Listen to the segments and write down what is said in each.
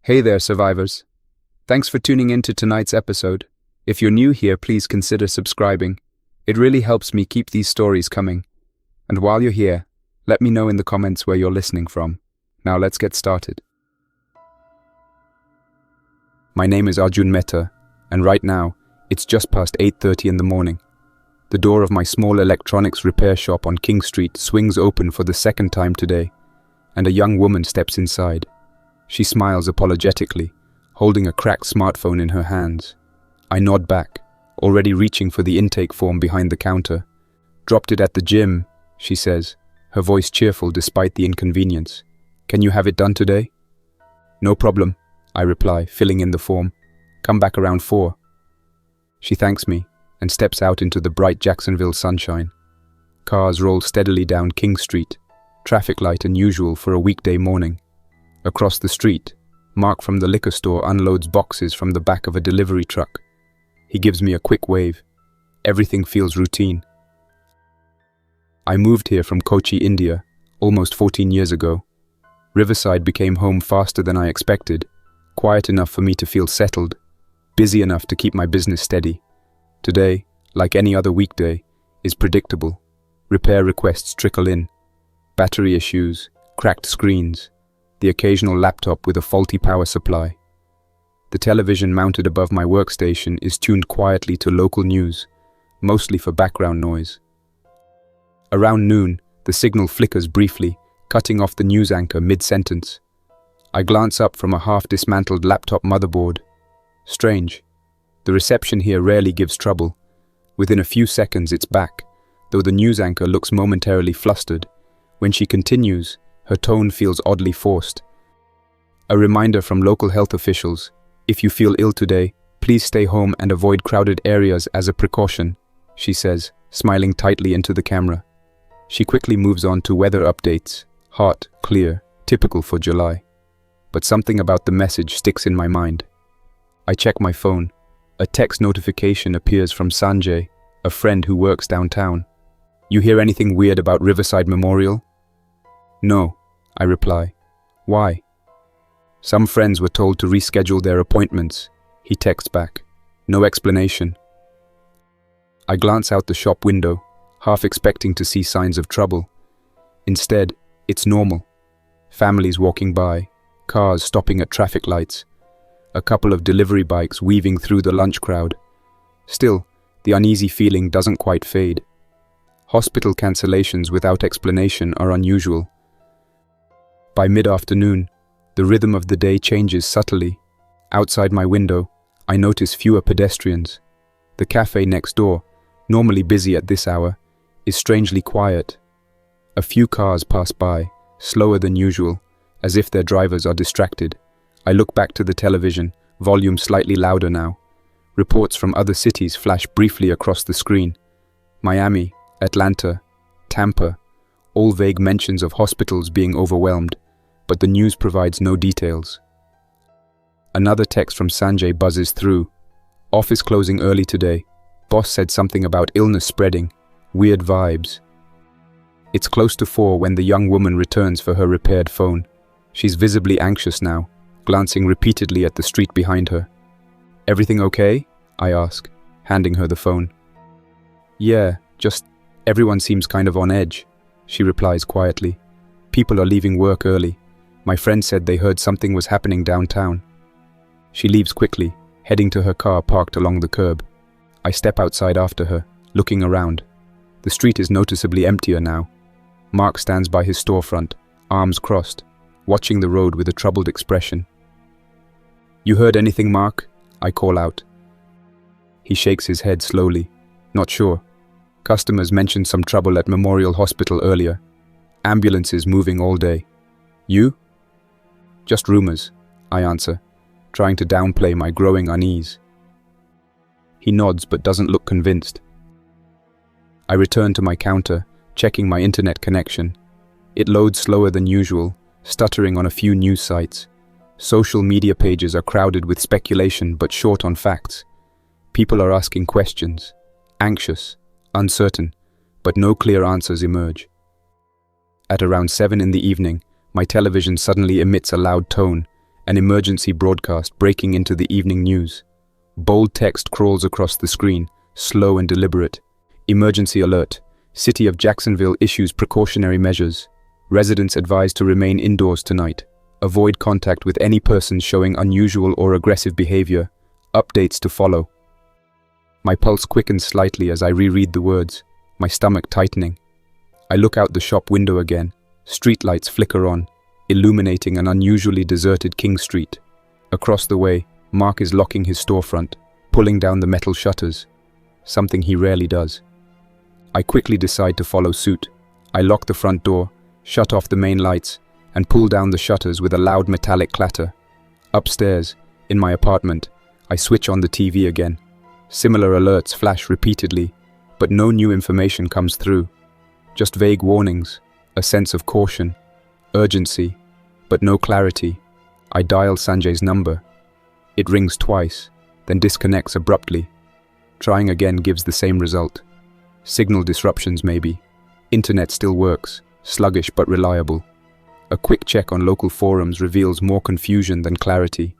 Hey there, survivors. Thanks for tuning in to tonight's episode. If you're new here, please consider subscribing. It really helps me keep these stories coming. And while you're here, let me know in the comments where you're listening from. Now let's get started. My name is Arjun Mehta, and right now, it's just past 8:30 in the morning. The door of my small electronics repair shop on King Street swings open for the second time today, and a young woman steps inside. She smiles apologetically, holding a cracked smartphone in her hands. I nod back, already reaching for the intake form behind the counter. "Dropped it at the gym," she says, her voice cheerful despite the inconvenience. "Can you have it done today?" "No problem," I reply, filling in the form. "Come back around 4. She thanks me and steps out into the bright Jacksonville sunshine. Cars roll steadily down King Street, traffic light unusual for a weekday morning. Across the street, Mark from the liquor store unloads boxes from the back of a delivery truck. He gives me a quick wave. Everything feels routine. I moved here from Kochi, India, almost 14 years ago. Riverside became home faster than I expected, quiet enough for me to feel settled, busy enough to keep my business steady. Today, like any other weekday, is predictable. Repair requests trickle in. Battery issues, cracked screens, the occasional laptop with a faulty power supply. The television mounted above my workstation is tuned quietly to local news, mostly for background noise. Around noon, the signal flickers briefly, cutting off the news anchor mid-sentence. I glance up from a half-dismantled laptop motherboard. Strange. The reception here rarely gives trouble. Within a few seconds, it's back, though the news anchor looks momentarily flustered. When she continues, her tone feels oddly forced. "A reminder from local health officials. If you feel ill today, please stay home and avoid crowded areas as a precaution," she says, smiling tightly into the camera. She quickly moves on to weather updates. Hot, clear, typical for July. But something about the message sticks in my mind. I check my phone. A text notification appears from Sanjay, a friend who works downtown. "You hear anything weird about Riverside Memorial?" "No," I reply. "Why?" "Some friends were told to reschedule their appointments," he texts back. No explanation. I glance out the shop window, half expecting to see signs of trouble. Instead, it's normal. Families walking by, cars stopping at traffic lights, a couple of delivery bikes weaving through the lunch crowd. Still, the uneasy feeling doesn't quite fade. Hospital cancellations without explanation are unusual. By mid-afternoon, the rhythm of the day changes subtly. Outside my window, I notice fewer pedestrians. The cafe next door, normally busy at this hour, is strangely quiet. A few cars pass by, slower than usual, as if their drivers are distracted. I look back to the television, volume slightly louder now. Reports from other cities flash briefly across the screen. Miami, Atlanta, Tampa, all vague mentions of hospitals being overwhelmed, but the news provides no details. Another text from Sanjay buzzes through. "Office closing early today. Boss said something about illness spreading. Weird vibes." It's close to 4 when the young woman returns for her repaired phone. She's visibly anxious now, glancing repeatedly at the street behind her. "Everything okay?" I ask, handing her the phone. "Yeah, just everyone seems kind of on edge," she replies quietly. "People are leaving work early. My friend said they heard something was happening downtown." She leaves quickly, heading to her car parked along the curb. I step outside after her, looking around. The street is noticeably emptier now. Mark stands by his storefront, arms crossed, watching the road with a troubled expression. "You heard anything, Mark?" I call out. He shakes his head slowly. "Not sure. Customers mentioned some trouble at Memorial Hospital earlier. Ambulances moving all day. You?" "Just rumors," I answer, trying to downplay my growing unease. He nods but doesn't look convinced. I return to my counter, checking my internet connection. It loads slower than usual, stuttering on a few news sites. Social media pages are crowded with speculation but short on facts. People are asking questions, anxious, uncertain, but no clear answers emerge. At around 7 in the evening, my television suddenly emits a loud tone, An emergency broadcast breaking into the evening news. Bold text crawls across the screen, slow and deliberate. Emergency alert. City of Jacksonville issues precautionary measures. Residents advised to remain indoors tonight. Avoid contact with any persons showing unusual or aggressive behavior. Updates to follow. My pulse quickens slightly as I reread the words, my stomach tightening. I look out the shop window again. Streetlights flicker on, illuminating an unusually deserted King Street. Across the way, Mark is locking his storefront, pulling down the metal shutters, something he rarely does. I quickly decide to follow suit. I lock the front door, shut off the main lights, and pull down the shutters with a loud metallic clatter. Upstairs, in my apartment, I switch on the TV again. Similar alerts flash repeatedly, but no new information comes through. Just vague warnings, a sense of caution, urgency, but no clarity. I dial Sanjay's number. It rings twice, then disconnects abruptly. Trying again gives the same result. Signal disruptions maybe. Internet still works, sluggish but reliable. A quick check on local forums reveals more confusion than clarity.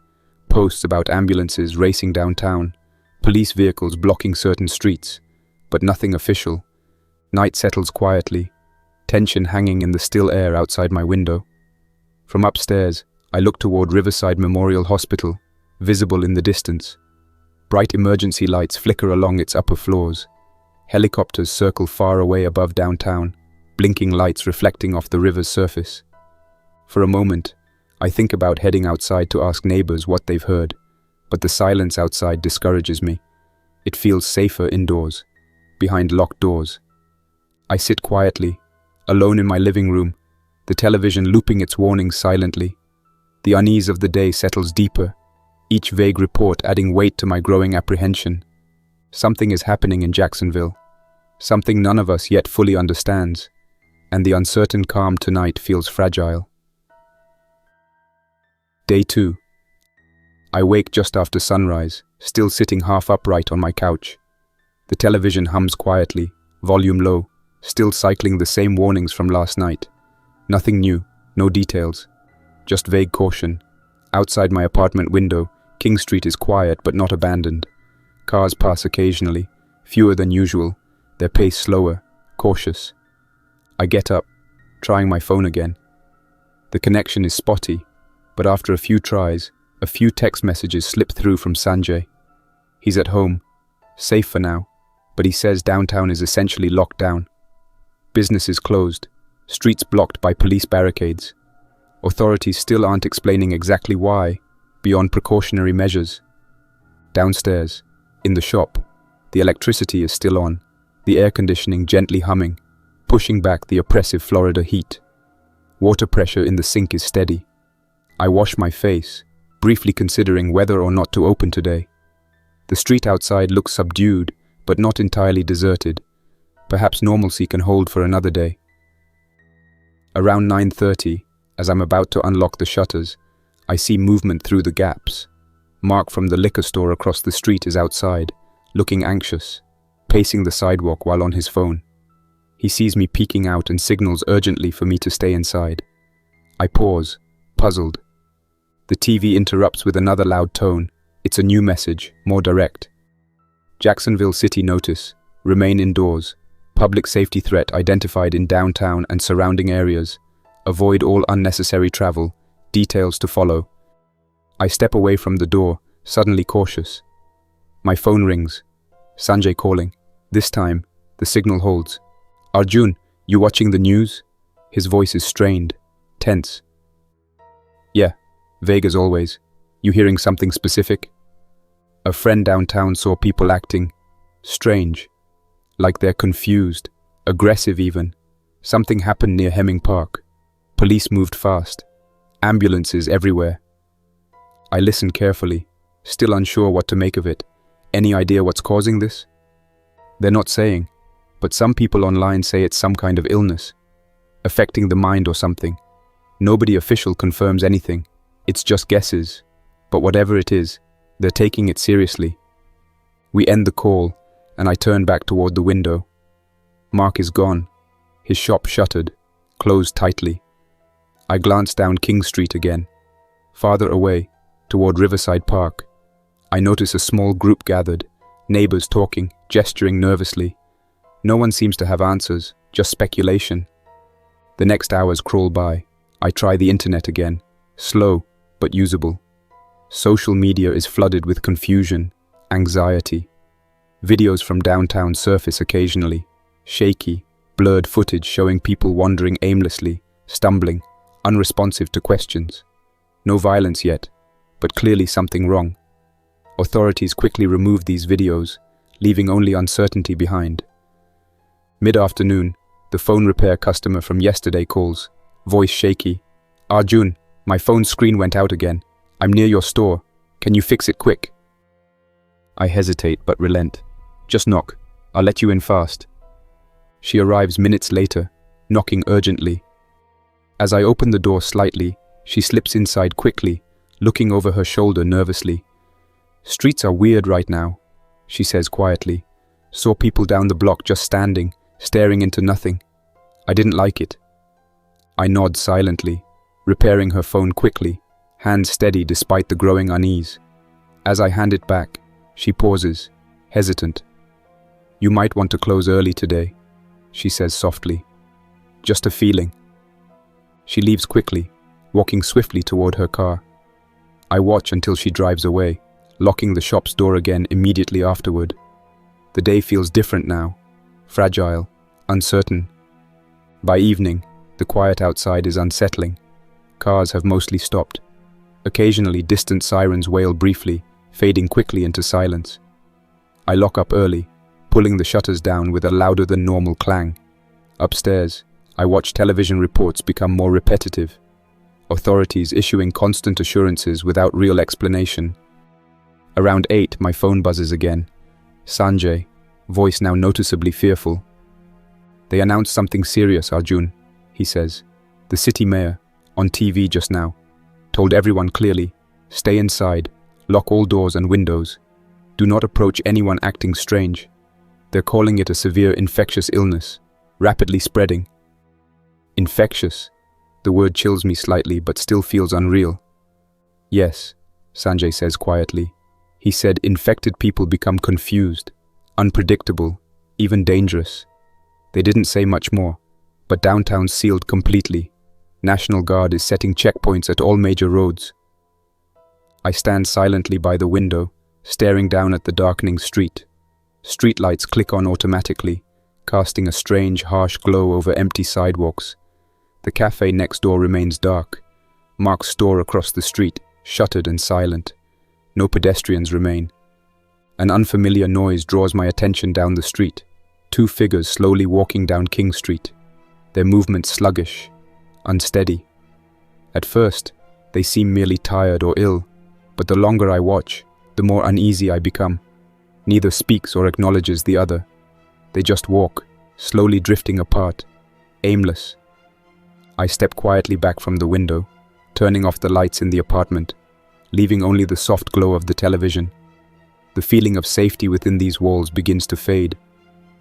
Posts about ambulances racing downtown, police vehicles blocking certain streets, but nothing official. Night settles quietly, tension hanging in the still air outside my window. From upstairs, I look toward Riverside Memorial Hospital, visible in the distance. Bright emergency lights flicker along its upper floors. Helicopters circle far away above downtown, blinking lights reflecting off the river's surface. For a moment, I think about heading outside to ask neighbors what they've heard, but the silence outside discourages me. It feels safer indoors, behind locked doors. I sit quietly, alone in my living room, the television looping its warnings silently. The unease of the day settles deeper, each vague report adding weight to my growing apprehension. Something is happening in Jacksonville, something none of us yet fully understands, and the uncertain calm tonight feels fragile. Day 2. I wake just after sunrise, still sitting half upright on my couch. The television hums quietly, volume low, still cycling the same warnings from last night. Nothing new, no details, just vague caution. Outside my apartment window, King Street is quiet but not abandoned. Cars pass occasionally, fewer than usual, their pace slower, cautious. I get up, trying my phone again. The connection is spotty, but after a few tries, a few text messages slip through from Sanjay. He's at home, safe for now, but he says downtown is essentially locked down. Businesses closed, streets blocked by police barricades. Authorities still aren't explaining exactly why, beyond precautionary measures. Downstairs, in the shop, the electricity is still on, the air conditioning gently humming, pushing back the oppressive Florida heat. Water pressure in the sink is steady. I wash my face, briefly considering whether or not to open today. The street outside looks subdued, but not entirely deserted. Perhaps normalcy can hold for another day. Around 9:30, as I'm about to unlock the shutters, I see movement through the gaps. Mark from the liquor store across the street is outside, looking anxious, pacing the sidewalk while on his phone. He sees me peeking out and signals urgently for me to stay inside. I pause, puzzled. The TV interrupts with another loud tone. It's a new message, more direct. Jacksonville City notice. Remain indoors. Public safety threat identified in downtown and surrounding areas. Avoid all unnecessary travel. Details to follow. I step away from the door, suddenly cautious. My phone rings. Sanjay calling. This time, the signal holds. Arjun, you watching the news? His voice is strained, tense. Yeah, vague as always. You hearing something specific? A friend downtown saw people acting strange, like they're confused, aggressive even. Something happened near Hemming Park. Police moved fast. Ambulances everywhere. I listen carefully, still unsure what to make of it. Any idea what's causing this? They're not saying, but some people online say it's some kind of illness, affecting the mind or something. Nobody official confirms anything. It's just guesses. But whatever it is, they're taking it seriously. We end the call, and I turn back toward the window. Mark is gone, his shop shuttered, closed tightly. I glance down King Street again. Farther away, toward Riverside Park, I notice a small group gathered, neighbors talking, gesturing nervously. No one seems to have answers, just speculation. The next hours crawl by. I try the internet again, slow but usable. Social media is flooded with confusion, anxiety. Videos from downtown surface occasionally, shaky, blurred footage showing people wandering aimlessly, stumbling, unresponsive to questions. No violence yet, but clearly something wrong. Authorities quickly remove these videos, leaving only uncertainty behind. Mid-afternoon, the phone repair customer from yesterday calls, voice shaky. "Arjun, my phone screen went out again. I'm near your store. Can you fix it quick?" I hesitate but relent. "Just knock. I'll let you in fast." She arrives minutes later, knocking urgently. As I open the door slightly, she slips inside quickly, looking over her shoulder nervously. "Streets are weird right now," she says quietly. "Saw people down the block just standing, staring into nothing. I didn't like it." I nod silently, repairing her phone quickly, hands steady despite the growing unease. As I hand it back, she pauses, hesitant. "You might want to close early today," she says softly. "Just a feeling." She leaves quickly, walking swiftly toward her car. I watch until she drives away, locking the shop's door again immediately afterward. The day feels different now, fragile, uncertain. By evening, the quiet outside is unsettling. Cars have mostly stopped. Occasionally, distant sirens wail briefly, fading quickly into silence. I lock up early, pulling the shutters down with a louder-than-normal clang. Upstairs, I watch television reports become more repetitive. Authorities issuing constant assurances without real explanation. Around 8, my phone buzzes again. Sanjay, voice now noticeably fearful. "They announced something serious, Arjun," he says. "The city mayor, on TV just now, told everyone clearly, stay inside, lock all doors and windows. Do not approach anyone acting strange. They're calling it a severe infectious illness, rapidly spreading." Infectious. The word chills me slightly but still feels unreal. "Yes," Sanjay says quietly. He said infected people become confused, unpredictable, even dangerous. They didn't say much more, but downtown's sealed completely. National Guard is setting checkpoints at all major roads. I stand silently by the window, staring down at the darkening street. Streetlights click on automatically, casting a strange, harsh glow over empty sidewalks. The cafe next door remains dark. Mark's store across the street, shuttered and silent. No pedestrians remain. An unfamiliar noise draws my attention down the street. 2 figures slowly walking down King Street. Their movements sluggish, unsteady. At first, they seem merely tired or ill, but the longer I watch, the more uneasy I become. Neither speaks or acknowledges the other. They just walk, slowly drifting apart, aimless. I step quietly back from the window, turning off the lights in the apartment, leaving only the soft glow of the television. The feeling of safety within these walls begins to fade,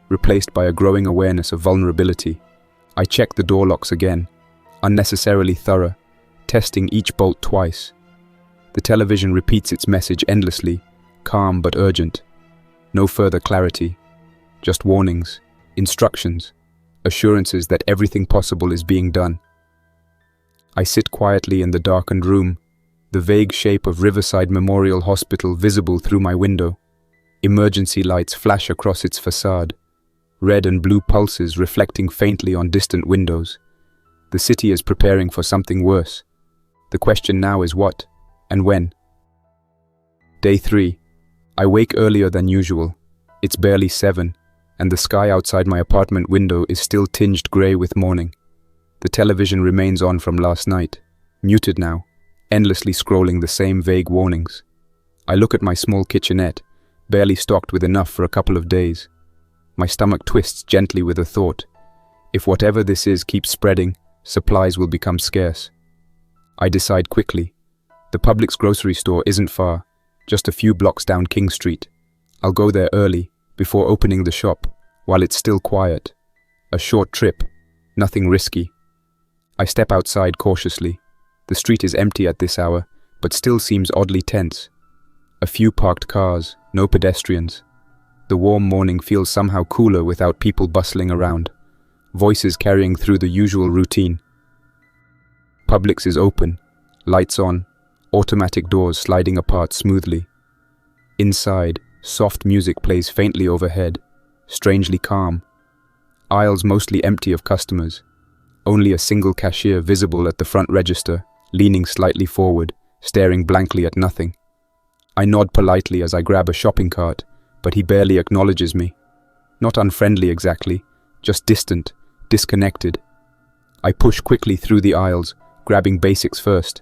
replaced by a growing awareness of vulnerability. I check the door locks again, unnecessarily thorough, testing each bolt twice. The television repeats its message endlessly, calm but urgent. No further clarity, just warnings, instructions, assurances that everything possible is being done. I sit quietly in the darkened room, the vague shape of Riverside Memorial Hospital visible through my window. Emergency lights flash across its facade, red and blue pulses reflecting faintly on distant windows. The city is preparing for something worse. The question now is what, and when? Day 3. I wake earlier than usual. It's barely 7, and the sky outside my apartment window is still tinged grey with morning. The television remains on from last night, muted now, endlessly scrolling the same vague warnings. I look at my small kitchenette, barely stocked with enough for a couple of days. My stomach twists gently with a thought. If whatever this is keeps spreading, supplies will become scarce. I decide quickly. The Publix grocery store isn't far, just a few blocks down King Street. I'll go there early, before opening the shop, while it's still quiet. A short trip, nothing risky. I step outside cautiously. The street is empty at this hour, but still seems oddly tense. A few parked cars, no pedestrians. The warm morning feels somehow cooler without people bustling around, voices carrying through the usual routine. Publix is open, lights on, automatic doors sliding apart smoothly. Inside, soft music plays faintly overhead, strangely calm. Aisles mostly empty of customers. Only a single cashier visible at the front register, leaning slightly forward, staring blankly at nothing. I nod politely as I grab a shopping cart, but he barely acknowledges me. Not unfriendly exactly, just distant, disconnected. I push quickly through the aisles, grabbing basics first.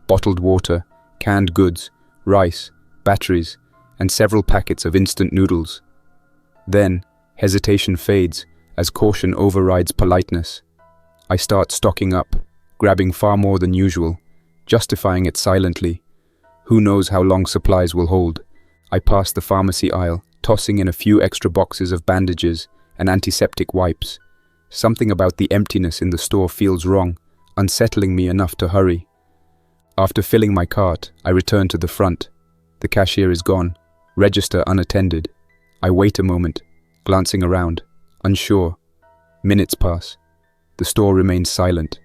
Bottled water, canned goods, rice, batteries, and several packets of instant noodles. Then, hesitation fades as caution overrides politeness. I start stocking up, grabbing far more than usual, justifying it silently. Who knows how long supplies will hold? I pass the pharmacy aisle, tossing in a few extra boxes of bandages and antiseptic wipes. Something about the emptiness in the store feels wrong, unsettling me enough to hurry. After filling my cart, I return to the front. The cashier is gone, register unattended. I wait a moment, glancing around, unsure. Minutes pass. The store remains silent.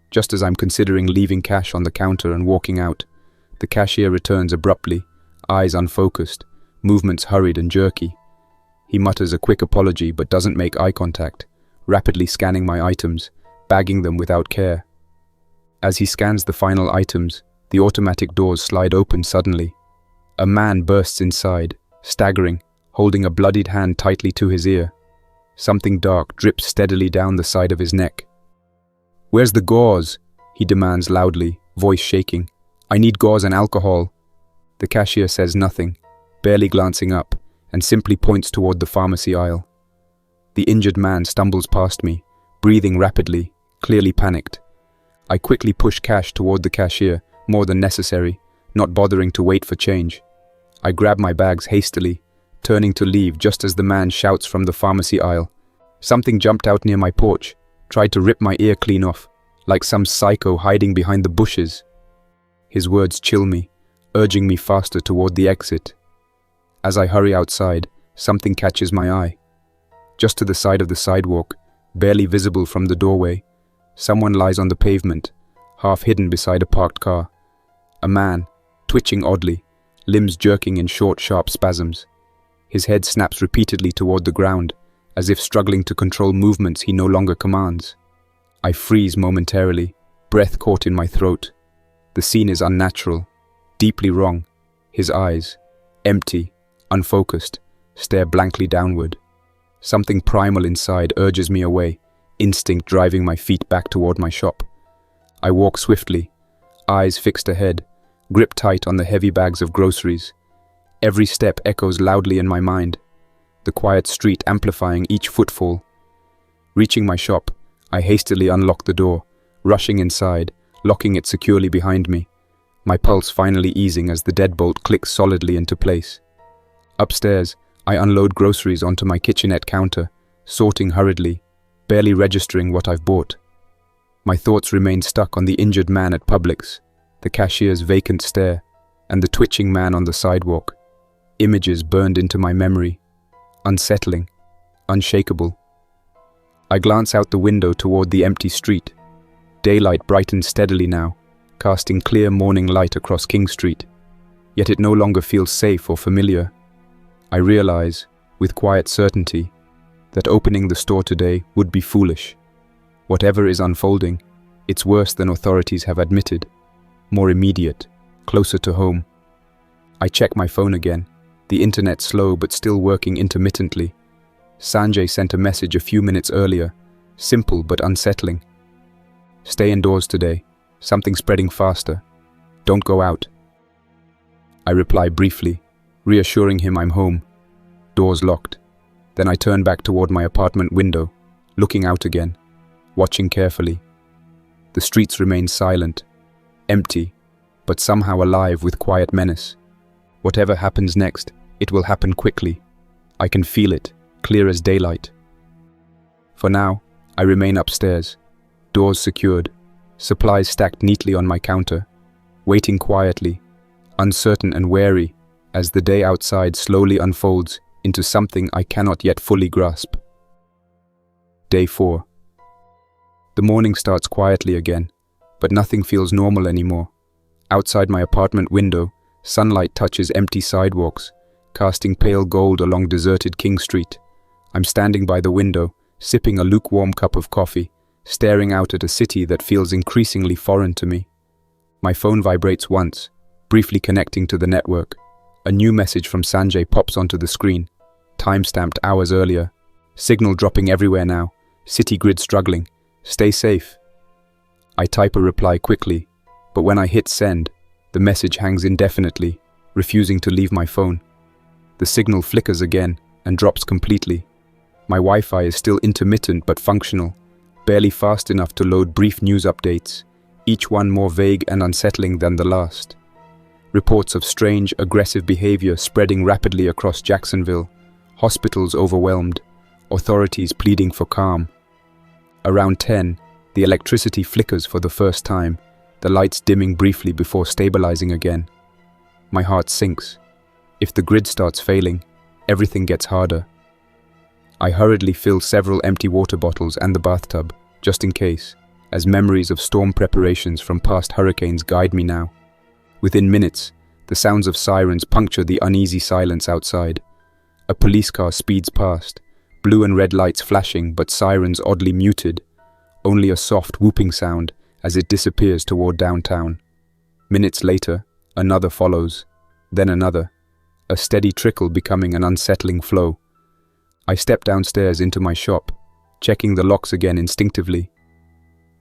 Just as I'm considering leaving cash on the counter and walking out, the cashier returns abruptly, eyes unfocused, movements hurried and jerky. He mutters a quick apology but doesn't make eye contact, rapidly scanning my items, bagging them without care. As he scans the final items, the automatic doors slide open suddenly. A man bursts inside, staggering, holding a bloodied hand tightly to his ear. Something dark drips steadily down the side of his neck. "Where's the gauze?" he demands loudly, voice shaking. "I need gauze and alcohol." The cashier says nothing, barely glancing up, and simply points toward the pharmacy aisle. The injured man stumbles past me, breathing rapidly, clearly panicked. I quickly push cash toward the cashier, more than necessary, not bothering to wait for change. I grab my bags hastily, turning to leave just as the man shouts from the pharmacy aisle. Something jumped out near my porch, tried to rip my ear clean off, like some psycho hiding behind the bushes. His words chill me, urging me faster toward the exit. As I hurry outside, something catches my eye. Just to the side of the sidewalk, barely visible from the doorway, someone lies on the pavement, half hidden beside a parked car. A man, twitching oddly, limbs jerking in short, sharp spasms. His head snaps repeatedly toward the ground, as if struggling to control movements he no longer commands. I freeze momentarily, breath caught in my throat. The scene is unnatural, deeply wrong. His eyes, empty, unfocused, stare blankly downward. Something primal inside urges me away, instinct driving my feet back toward my shop. I walk swiftly, eyes fixed ahead, grip tight on the heavy bags of groceries. Every step echoes loudly in my mind, the quiet street amplifying each footfall. Reaching my shop, I hastily unlock the door, rushing inside, locking it securely behind me, my pulse finally easing as the deadbolt clicks solidly into place. Upstairs, I unload groceries onto my kitchenette counter, sorting hurriedly, barely registering what I've bought. My thoughts remain stuck on the injured man at Publix, the cashier's vacant stare, and the twitching man on the sidewalk. Images burned into my memory, unsettling, unshakable. I glance out the window toward the empty street. Daylight brightens steadily now, casting clear morning light across King Street. Yet it no longer feels safe or familiar. I realize, with quiet certainty, that opening the store today would be foolish. Whatever is unfolding, it's worse than authorities have admitted, more immediate, closer to home. I check my phone again, the internet slow but still working intermittently. Sanjay sent a message a few minutes earlier, simple but unsettling. "Stay indoors today, something spreading faster. Don't go out." I reply briefly, reassuring him I'm home. Doors locked. Then I turn back toward my apartment window, looking out again, watching carefully. The streets remain silent, empty, but somehow alive with quiet menace. Whatever happens next, it will happen quickly. I can feel it, clear as daylight. For now, I remain upstairs, doors secured, supplies stacked neatly on my counter, waiting quietly, uncertain and wary, as the day outside slowly unfolds into something I cannot yet fully grasp. Day 4. The morning starts quietly again, but nothing feels normal anymore. Outside my apartment window, sunlight touches empty sidewalks, casting pale gold along deserted King Street. I'm standing by the window, sipping a lukewarm cup of coffee, staring out at a city that feels increasingly foreign to me. My phone vibrates once, briefly connecting to the network. A new message from Sanjay pops onto the screen, time-stamped hours earlier. Signal dropping everywhere now, city grid struggling. Stay safe. I type a reply quickly, but when I hit send, the message hangs indefinitely, refusing to leave my phone. The signal flickers again and drops completely. My Wi-Fi is still intermittent but functional, barely fast enough to load brief news updates, each one more vague and unsettling than the last. Reports of strange, aggressive behavior spreading rapidly across Jacksonville, hospitals overwhelmed, authorities pleading for calm. Around 10, the electricity flickers for the first time, the lights dimming briefly before stabilizing again. My heart sinks. If the grid starts failing, everything gets harder. I hurriedly fill several empty water bottles and the bathtub, just in case, as memories of storm preparations from past hurricanes guide me now. Within minutes, the sounds of sirens puncture the uneasy silence outside. A police car speeds past, blue and red lights flashing but sirens oddly muted, only a soft whooping sound as it disappears toward downtown. Minutes later, another follows, then another, a steady trickle becoming an unsettling flow. I step downstairs into my shop, checking the locks again instinctively.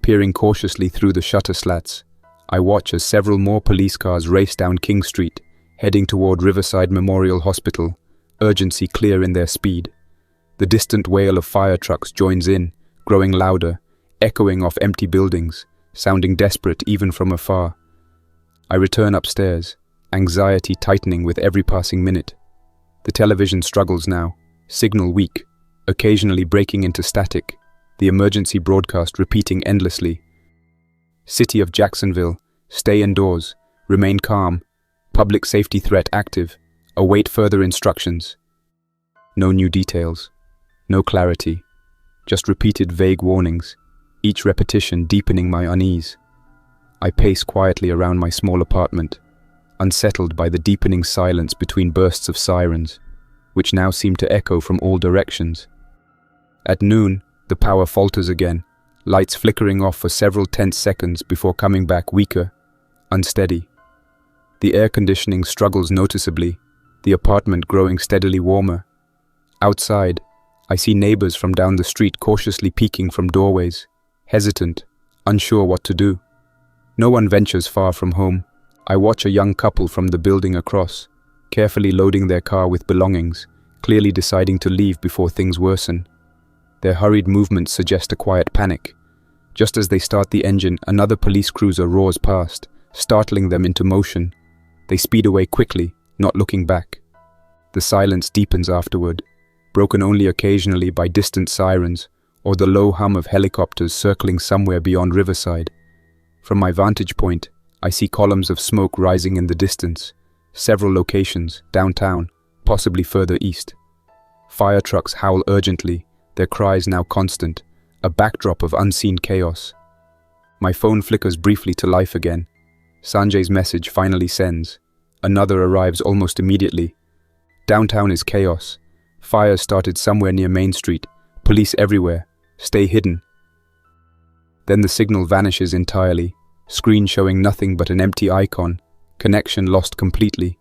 Peering cautiously through the shutter slats, I watch as several more police cars race down King Street, heading toward Riverside Memorial Hospital, urgency clear in their speed. The distant wail of fire trucks joins in, growing louder, echoing off empty buildings, sounding desperate even from afar. I return upstairs, anxiety tightening with every passing minute. The television struggles now, signal weak, occasionally breaking into static, the emergency broadcast repeating endlessly. City of Jacksonville, stay indoors, remain calm, public safety threat active, await further instructions. No new details, no clarity, just repeated vague warnings, each repetition deepening my unease. I pace quietly around my small apartment, unsettled by the deepening silence between bursts of sirens, which now seem to echo from all directions. At noon, the power falters again, lights flickering off for several tense seconds before coming back weaker, unsteady. The air conditioning struggles noticeably, the apartment growing steadily warmer. Outside, I see neighbors from down the street cautiously peeking from doorways, hesitant, unsure what to do. No one ventures far from home. I watch a young couple from the building across, carefully loading their car with belongings, clearly deciding to leave before things worsen. Their hurried movements suggest a quiet panic. Just as they start the engine, another police cruiser roars past, startling them into motion. They speed away quickly, not looking back. The silence deepens afterward, broken only occasionally by distant sirens or the low hum of helicopters circling somewhere beyond Riverside. From my vantage point, I see columns of smoke rising in the distance, several locations, downtown, possibly further east. Fire trucks howl urgently, their cries now constant, a backdrop of unseen chaos. My phone flickers briefly to life again. Sanjay's message finally sends. Another arrives almost immediately. Downtown is chaos. Fires started somewhere near Main Street. Police everywhere. Stay hidden. Then the signal vanishes entirely, screen showing nothing but an empty icon, connection lost completely.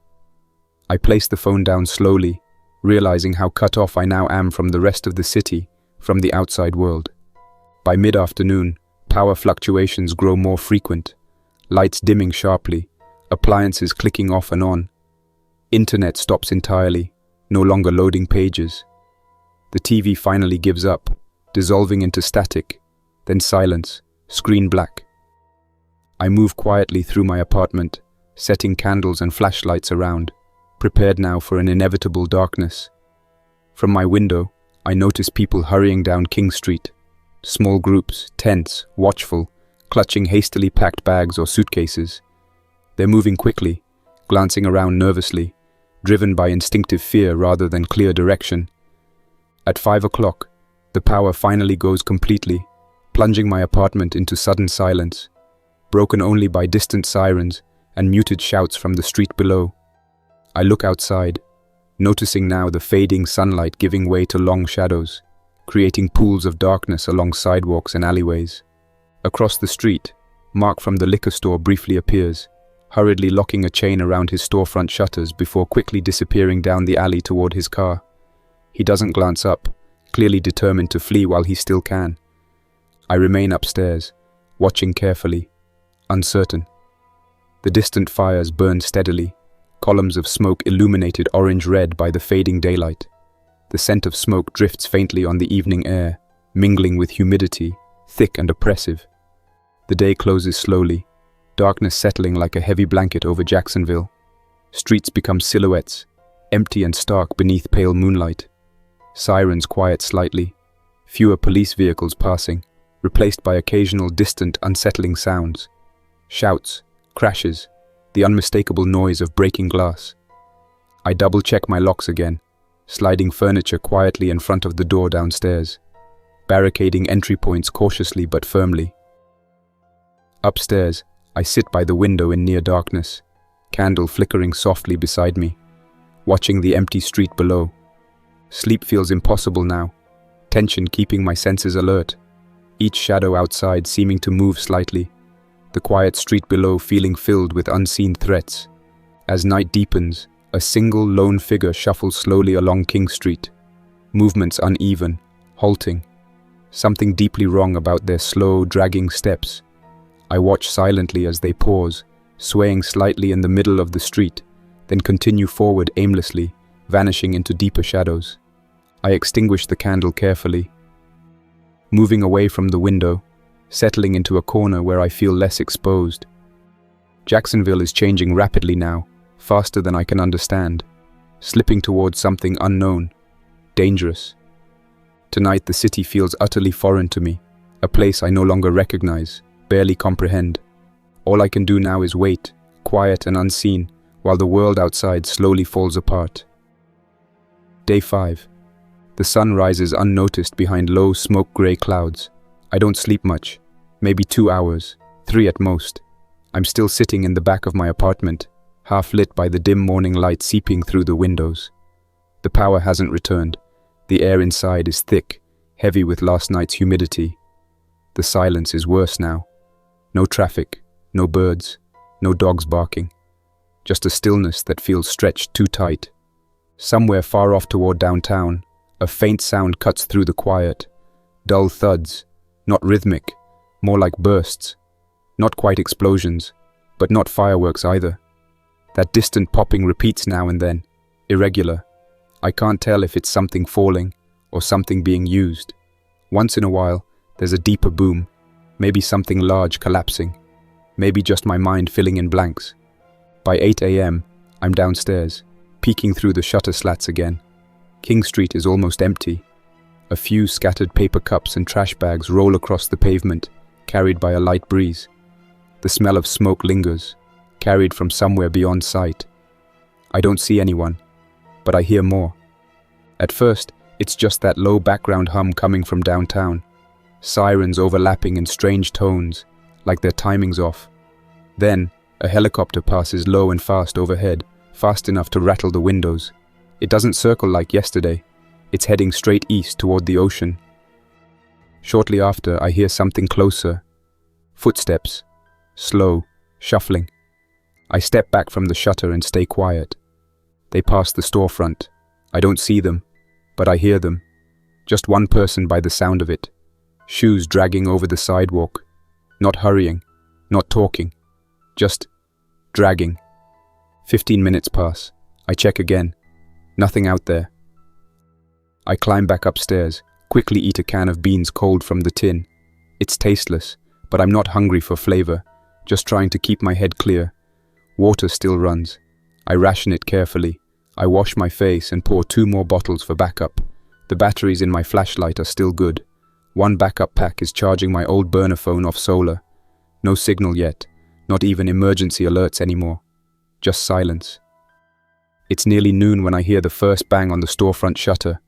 I place the phone down slowly, realizing how cut off I now am from the rest of the city, from the outside world. By mid-afternoon, power fluctuations grow more frequent, lights dimming sharply, appliances clicking off and on. Internet stops entirely, no longer loading pages. The TV finally gives up, dissolving into static, then silence, screen black. I move quietly through my apartment, setting candles and flashlights around, prepared now for an inevitable darkness. From my window, I notice people hurrying down King Street. Small groups, tense, watchful, clutching hastily packed bags or suitcases. They're moving quickly, glancing around nervously, driven by instinctive fear rather than clear direction. At 5 o'clock, the power finally goes completely, plunging my apartment into sudden silence, broken only by distant sirens and muted shouts from the street below. I look outside, noticing now the fading sunlight giving way to long shadows, creating pools of darkness along sidewalks and alleyways. Across the street, Mark from the liquor store briefly appears, hurriedly locking a chain around his storefront shutters before quickly disappearing down the alley toward his car. He doesn't glance up, clearly determined to flee while he still can. I remain upstairs, watching carefully, uncertain. The distant fires burn steadily, columns of smoke illuminated orange-red by the fading daylight. The scent of smoke drifts faintly on the evening air, mingling with humidity, thick and oppressive. The day closes slowly, darkness settling like a heavy blanket over Jacksonville. Streets become silhouettes, empty and stark beneath pale moonlight. Sirens quiet slightly, fewer police vehicles passing, replaced by occasional distant, unsettling sounds. Shouts, crashes, the unmistakable noise of breaking glass. I double-check my locks again, sliding furniture quietly in front of the door downstairs, barricading entry points cautiously but firmly. Upstairs, I sit by the window in near darkness, candle flickering softly beside me, watching the empty street below. Sleep feels impossible now, tension keeping my senses alert, each shadow outside seeming to move slightly, the quiet street below feeling filled with unseen threats. As night deepens, a single lone figure shuffles slowly along King Street, movements uneven, halting. Something deeply wrong about their slow, dragging steps. I watch silently as they pause, swaying slightly in the middle of the street, then continue forward aimlessly, vanishing into deeper shadows. I extinguish the candle carefully, moving away from the window, settling into a corner where I feel less exposed. Jacksonville is changing rapidly now, faster than I can understand, slipping towards something unknown, dangerous. Tonight the city feels utterly foreign to me, a place I no longer recognize, barely comprehend. All I can do now is wait, quiet and unseen, while the world outside slowly falls apart. Day 5. The sun rises unnoticed behind low smoke-gray clouds. I don't sleep much, maybe 2 hours, 3 at most. I'm still sitting in the back of my apartment, half lit by the dim morning light seeping through the windows. The power hasn't returned. The air inside is thick, heavy with last night's humidity. The silence is worse now. No traffic, no birds, no dogs barking. Just a stillness that feels stretched too tight. Somewhere far off toward downtown, a faint sound cuts through the quiet. Dull thuds, not rhythmic, more like bursts. Not quite explosions, but not fireworks either. That distant popping repeats now and then, irregular. I can't tell if it's something falling or something being used. Once in a while, there's a deeper boom, maybe something large collapsing, maybe just my mind filling in blanks. By 8 a.m., I'm downstairs, peeking through the shutter slats again. King Street is almost empty. A few scattered paper cups and trash bags roll across the pavement, carried by a light breeze. The smell of smoke lingers, carried from somewhere beyond sight. I don't see anyone, but I hear more. At first, it's just that low background hum coming from downtown. Sirens overlapping in strange tones, like their timing's off. Then, a helicopter passes low and fast overhead, fast enough to rattle the windows. It doesn't circle like yesterday. It's heading straight east toward the ocean. Shortly after, I hear something closer. Footsteps. Slow, shuffling. I step back from the shutter and stay quiet. They pass the storefront. I don't see them, but I hear them. Just one person by the sound of it. Shoes dragging over the sidewalk. Not hurrying, not talking. Just dragging. 15 minutes pass. I check again. Nothing out there. I climb back upstairs, quickly eat a can of beans cold from the tin. It's tasteless, but I'm not hungry for flavor, just trying to keep my head clear. Water still runs. I ration it carefully. I wash my face and pour 2 more bottles for backup. The batteries in my flashlight are still good. 1 backup pack is charging my old burner phone off solar. No signal yet. Not even emergency alerts anymore. Just silence. It's nearly noon when I hear the first bang on the storefront shutter.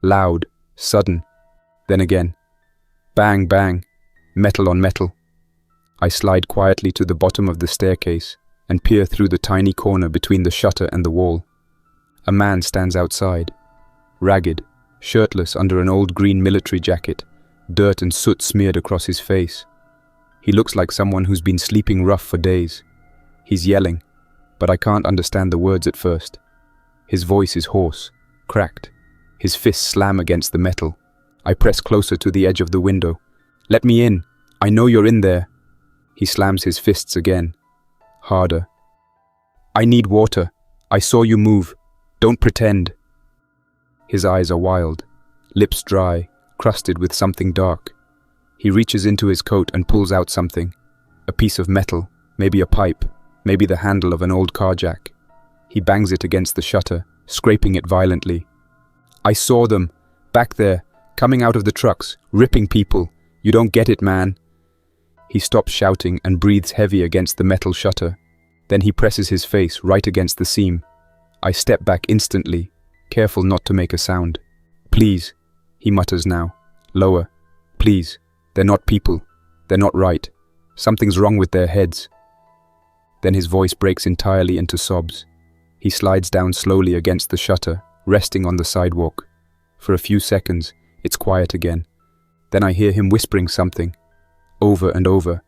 Loud, sudden. Then again. Bang, bang. Metal on metal. I slide quietly to the bottom of the staircase and peer through the tiny corner between the shutter and the wall. A man stands outside. Ragged, shirtless under an old green military jacket, dirt and soot smeared across his face. He looks like someone who's been sleeping rough for days. He's yelling, but I can't understand the words at first. His voice is hoarse, cracked. His fists slam against the metal. I press closer to the edge of the window. "Let me in! I know you're in there!" He slams his fists again. Harder. "I need water. I saw you move. Don't pretend." His eyes are wild, lips dry, crusted with something dark. He reaches into his coat and pulls out something. A piece of metal, maybe a pipe, maybe the handle of an old car jack. He bangs it against the shutter, scraping it violently. "I saw them, back there, coming out of the trucks, ripping people. You don't get it, man." He stops shouting and breathes heavy against the metal shutter. Then he presses his face right against the seam. I step back instantly, careful not to make a sound. "Please," he mutters now, lower. "Please, they're not people. They're not right. Something's wrong with their heads." Then his voice breaks entirely into sobs. He slides down slowly against the shutter, resting on the sidewalk. For a few seconds, it's quiet again. Then I hear him whispering something, over and over.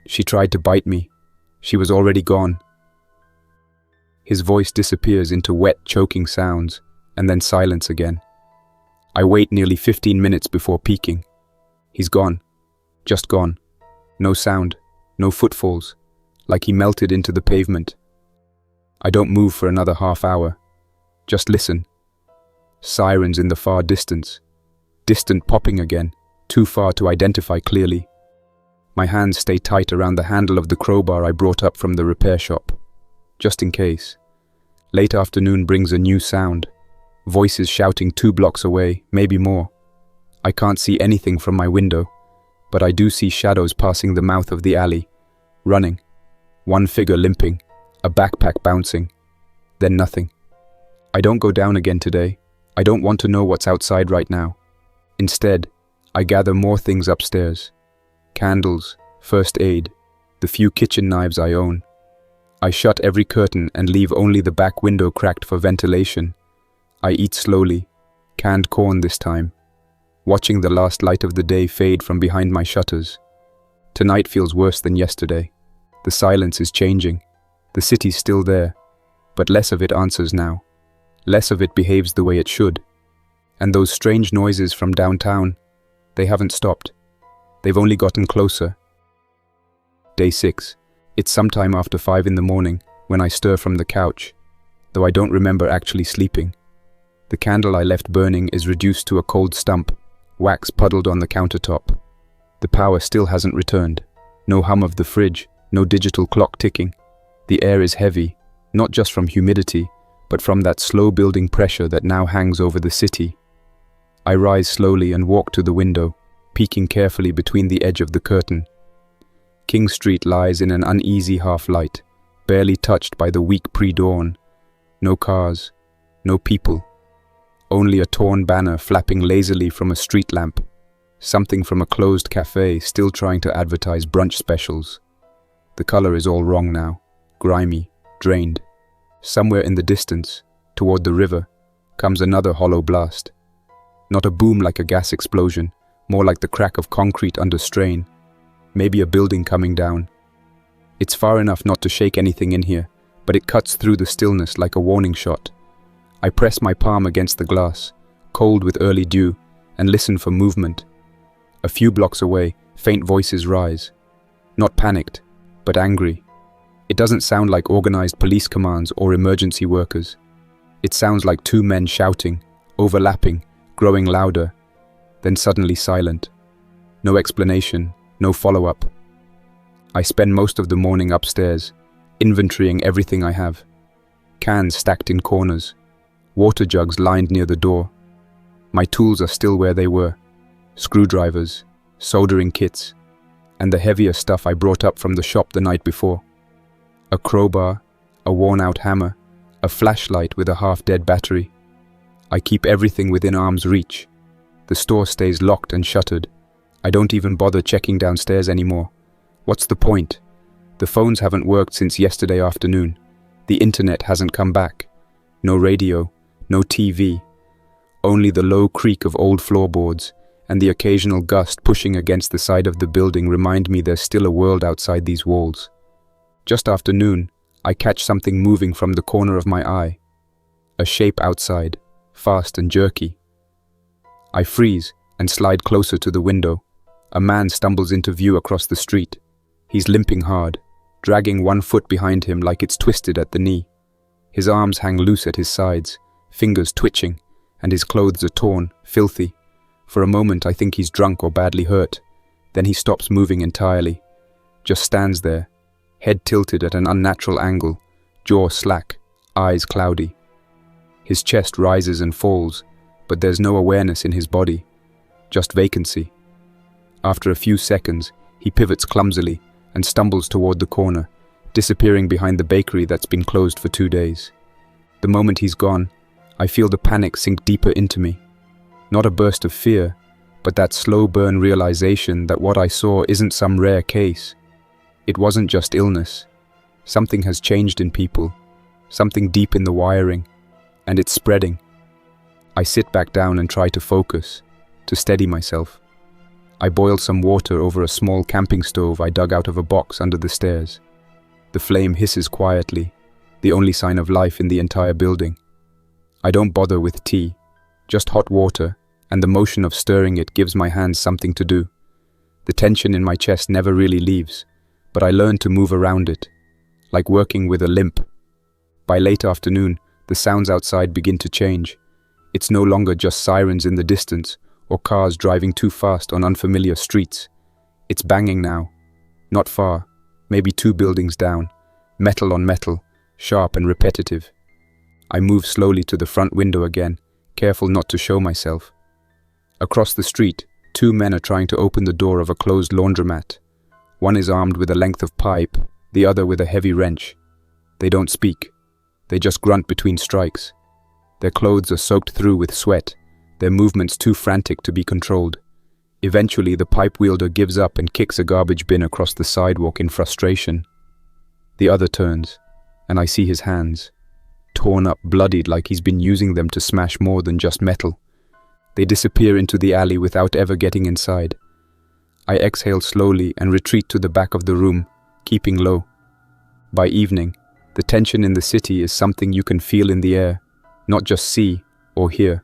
"She tried to bite me. She was already gone." His voice disappears into wet, choking sounds, and then silence again. I wait nearly 15 minutes before peeking. He's gone. Just gone. No sound, no footfalls, like he melted into the pavement. I don't move for another half hour. Just listen. Sirens in the far distance. Distant popping again, too far to identify clearly. My hands stay tight around the handle of the crowbar I brought up from the repair shop. Just in case. Late afternoon brings a new sound. Voices shouting 2 blocks away, maybe more. I can't see anything from my window, but I do see shadows passing the mouth of the alley, running. One figure limping, a backpack bouncing. Then nothing. I don't go down again today. I don't want to know what's outside right now. Instead, I gather more things upstairs. Candles, first aid, the few kitchen knives I own. I shut every curtain and leave only the back window cracked for ventilation. I eat slowly, canned corn this time, watching the last light of the day fade from behind my shutters. Tonight feels worse than yesterday. The silence is changing. The city's still there, but less of it answers now. Less of it behaves the way it should. And those strange noises from downtown, they haven't stopped. They've only gotten closer. Day 6. It's sometime after 5 in the morning when I stir from the couch, though I don't remember actually sleeping. The candle I left burning is reduced to a cold stump, wax puddled on the countertop. The power still hasn't returned. No hum of the fridge, no digital clock ticking. The air is heavy, not just from humidity, but from that slow-building pressure that now hangs over the city. I rise slowly and walk to the window, peeking carefully between the edge of the curtain. King Street lies in an uneasy half-light, barely touched by the weak pre-dawn. No cars, no people. Only a torn banner flapping lazily from a street lamp. Something from a closed cafe still trying to advertise brunch specials. The color is all wrong now, grimy, drained. Somewhere in the distance, toward the river, comes another hollow blast. Not a boom like a gas explosion, more like the crack of concrete under strain. Maybe a building coming down. It's far enough not to shake anything in here, but it cuts through the stillness like a warning shot. I press my palm against the glass, cold with early dew, and listen for movement. A few blocks away, faint voices rise. Not panicked, but angry. It doesn't sound like organized police commands or emergency workers. It sounds like 2 men shouting, overlapping, growing louder, then suddenly silent. No explanation, no follow-up. I spend most of the morning upstairs, inventorying everything I have. Cans stacked in corners, water jugs lined near the door. My tools are still where they were. Screwdrivers, soldering kits. and the heavier stuff I brought up from the shop the night before. A crowbar, a worn-out hammer, a flashlight with a half-dead battery. I keep everything within arm's reach. The store stays locked and shuttered. I don't even bother checking downstairs anymore. What's the point? The phones haven't worked since yesterday afternoon. The internet hasn't come back. No radio, no TV. Only the low creak of old floorboards and the occasional gust pushing against the side of the building remind me there's still a world outside these walls. Just after noon, I catch something moving from the corner of my eye. A shape outside, fast and jerky. I freeze and slide closer to the window. A man stumbles into view across the street. He's limping hard, dragging one foot behind him like it's twisted at the knee. His arms hang loose at his sides, fingers twitching, and his clothes are torn, filthy. For a moment I think he's drunk or badly hurt. Then he stops moving entirely. Just stands there, head tilted at an unnatural angle, jaw slack, eyes cloudy. His chest rises and falls, but there's no awareness in his body, just vacancy. After a few seconds, he pivots clumsily and stumbles toward the corner, disappearing behind the bakery that's been closed for 2 days. The moment he's gone, I feel the panic sink deeper into me. Not a burst of fear, but that slow burn realization that what I saw isn't some rare case. It wasn't just illness. Something has changed in people, something deep in the wiring, and it's spreading. I sit back down and try to focus, to steady myself. I boil some water over a small camping stove I dug out of a box under the stairs. The flame hisses quietly, the only sign of life in the entire building. I don't bother with tea, just hot water, and the motion of stirring it gives my hands something to do. The tension in my chest never really leaves, but I learn to move around it, like working with a limp. By late afternoon, the sounds outside begin to change. It's no longer just sirens in the distance or cars driving too fast on unfamiliar streets. It's banging now, not far, maybe 2 buildings down, metal on metal, sharp and repetitive. I move slowly to the front window again, careful not to show myself. Across the street, 2 men are trying to open the door of a closed laundromat. One is armed with a length of pipe, the other with a heavy wrench. They don't speak. They just grunt between strikes. Their clothes are soaked through with sweat, their movements too frantic to be controlled. Eventually, the pipe wielder gives up and kicks a garbage bin across the sidewalk in frustration. The other turns, and I see his hands, torn up, bloodied, like he's been using them to smash more than just metal. They disappear into the alley without ever getting inside. I exhale slowly and retreat to the back of the room, keeping low. By evening, the tension in the city is something you can feel in the air, not just see or hear.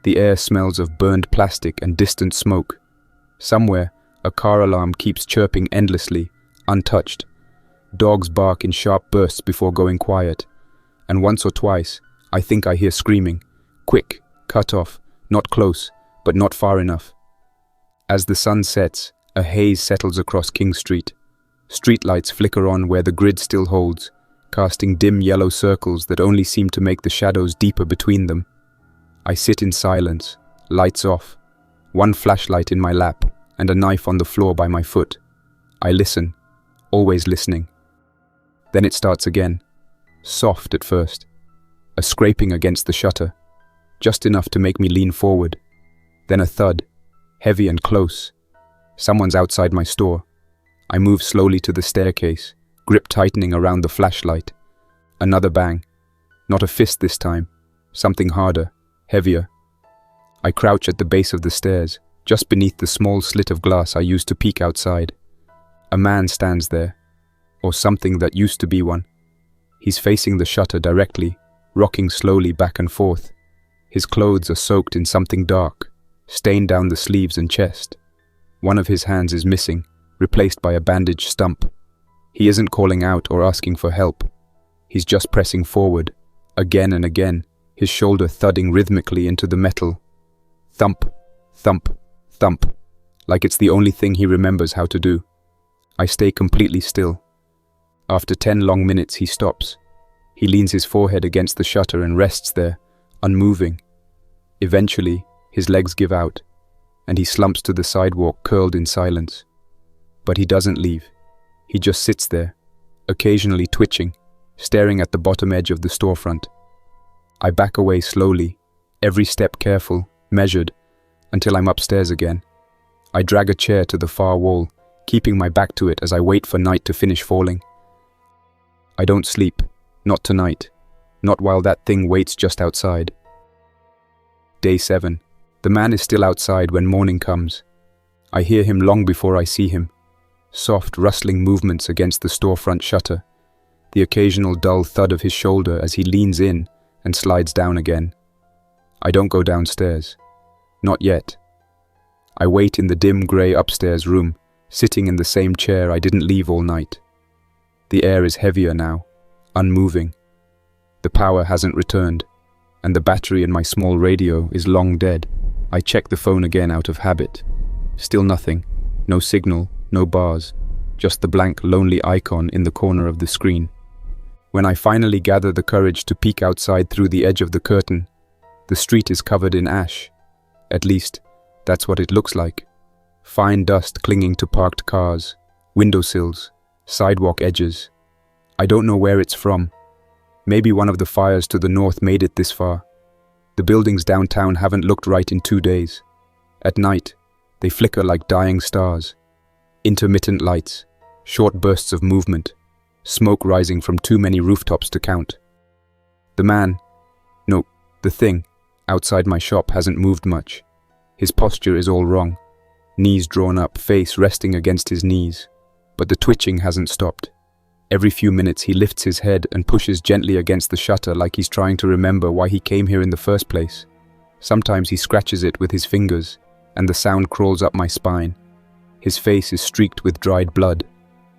The air smells of burned plastic and distant smoke. Somewhere, a car alarm keeps chirping endlessly, untouched. Dogs bark in sharp bursts before going quiet. And once or twice, I think I hear screaming. Quick, cut off, not close, but not far enough. As the sun sets, a haze settles across King Street. Streetlights flicker on where the grid still holds, casting dim yellow circles that only seem to make the shadows deeper between them. I sit in silence, lights off, one flashlight in my lap and a knife on the floor by my foot. I listen, always listening. Then it starts again, soft at first, a scraping against the shutter, just enough to make me lean forward. Then a thud, heavy and close. Someone's outside my store. I move slowly to the staircase, grip tightening around the flashlight. Another bang. Not a fist this time, something harder, heavier. I crouch at the base of the stairs, just beneath the small slit of glass I used to peek outside. A man stands there, or something that used to be one. He's facing the shutter directly, rocking slowly back and forth. His clothes are soaked in something dark, stained down the sleeves and chest. One of his hands is missing, replaced by a bandaged stump. He isn't calling out or asking for help. He's just pressing forward, again and again, his shoulder thudding rhythmically into the metal. Thump, thump, thump, like it's the only thing he remembers how to do. I stay completely still. After 10 long minutes, he stops. He leans his forehead against the shutter and rests there, unmoving. Eventually, his legs give out, and he slumps to the sidewalk, curled in silence. But he doesn't leave. He just sits there, occasionally twitching, staring at the bottom edge of the storefront. I back away slowly, every step careful, measured, until I'm upstairs again. I drag a chair to the far wall, keeping my back to it as I wait for night to finish falling. I don't sleep, not tonight, not while that thing waits just outside. Day 7. The man is still outside when morning comes. I hear him long before I see him. Soft, rustling movements against the storefront shutter, the occasional dull thud of his shoulder as he leans in and slides down again. I don't go downstairs. Not yet. I wait in the dim grey upstairs room, sitting in the same chair I didn't leave all night. The air is heavier now, unmoving. The power hasn't returned, and the battery in my small radio is long dead. I check the phone again out of habit. Still nothing. No signal, no bars. Just the blank, lonely icon in the corner of the screen. When I finally gather the courage to peek outside through the edge of the curtain, the street is covered in ash. At least, that's what it looks like. Fine dust clinging to parked cars, windowsills, sidewalk edges. I don't know where it's from. Maybe one of the fires to the north made it this far. The buildings downtown haven't looked right in 2 days. At night, they flicker like dying stars. Intermittent lights, short bursts of movement, smoke rising from too many rooftops to count. The thing, outside my shop hasn't moved much. His posture is all wrong. Knees drawn up, face resting against his knees. But the twitching hasn't stopped. Every few minutes he lifts his head and pushes gently against the shutter like he's trying to remember why he came here in the first place. Sometimes he scratches it with his fingers, and the sound crawls up my spine. His face is streaked with dried blood.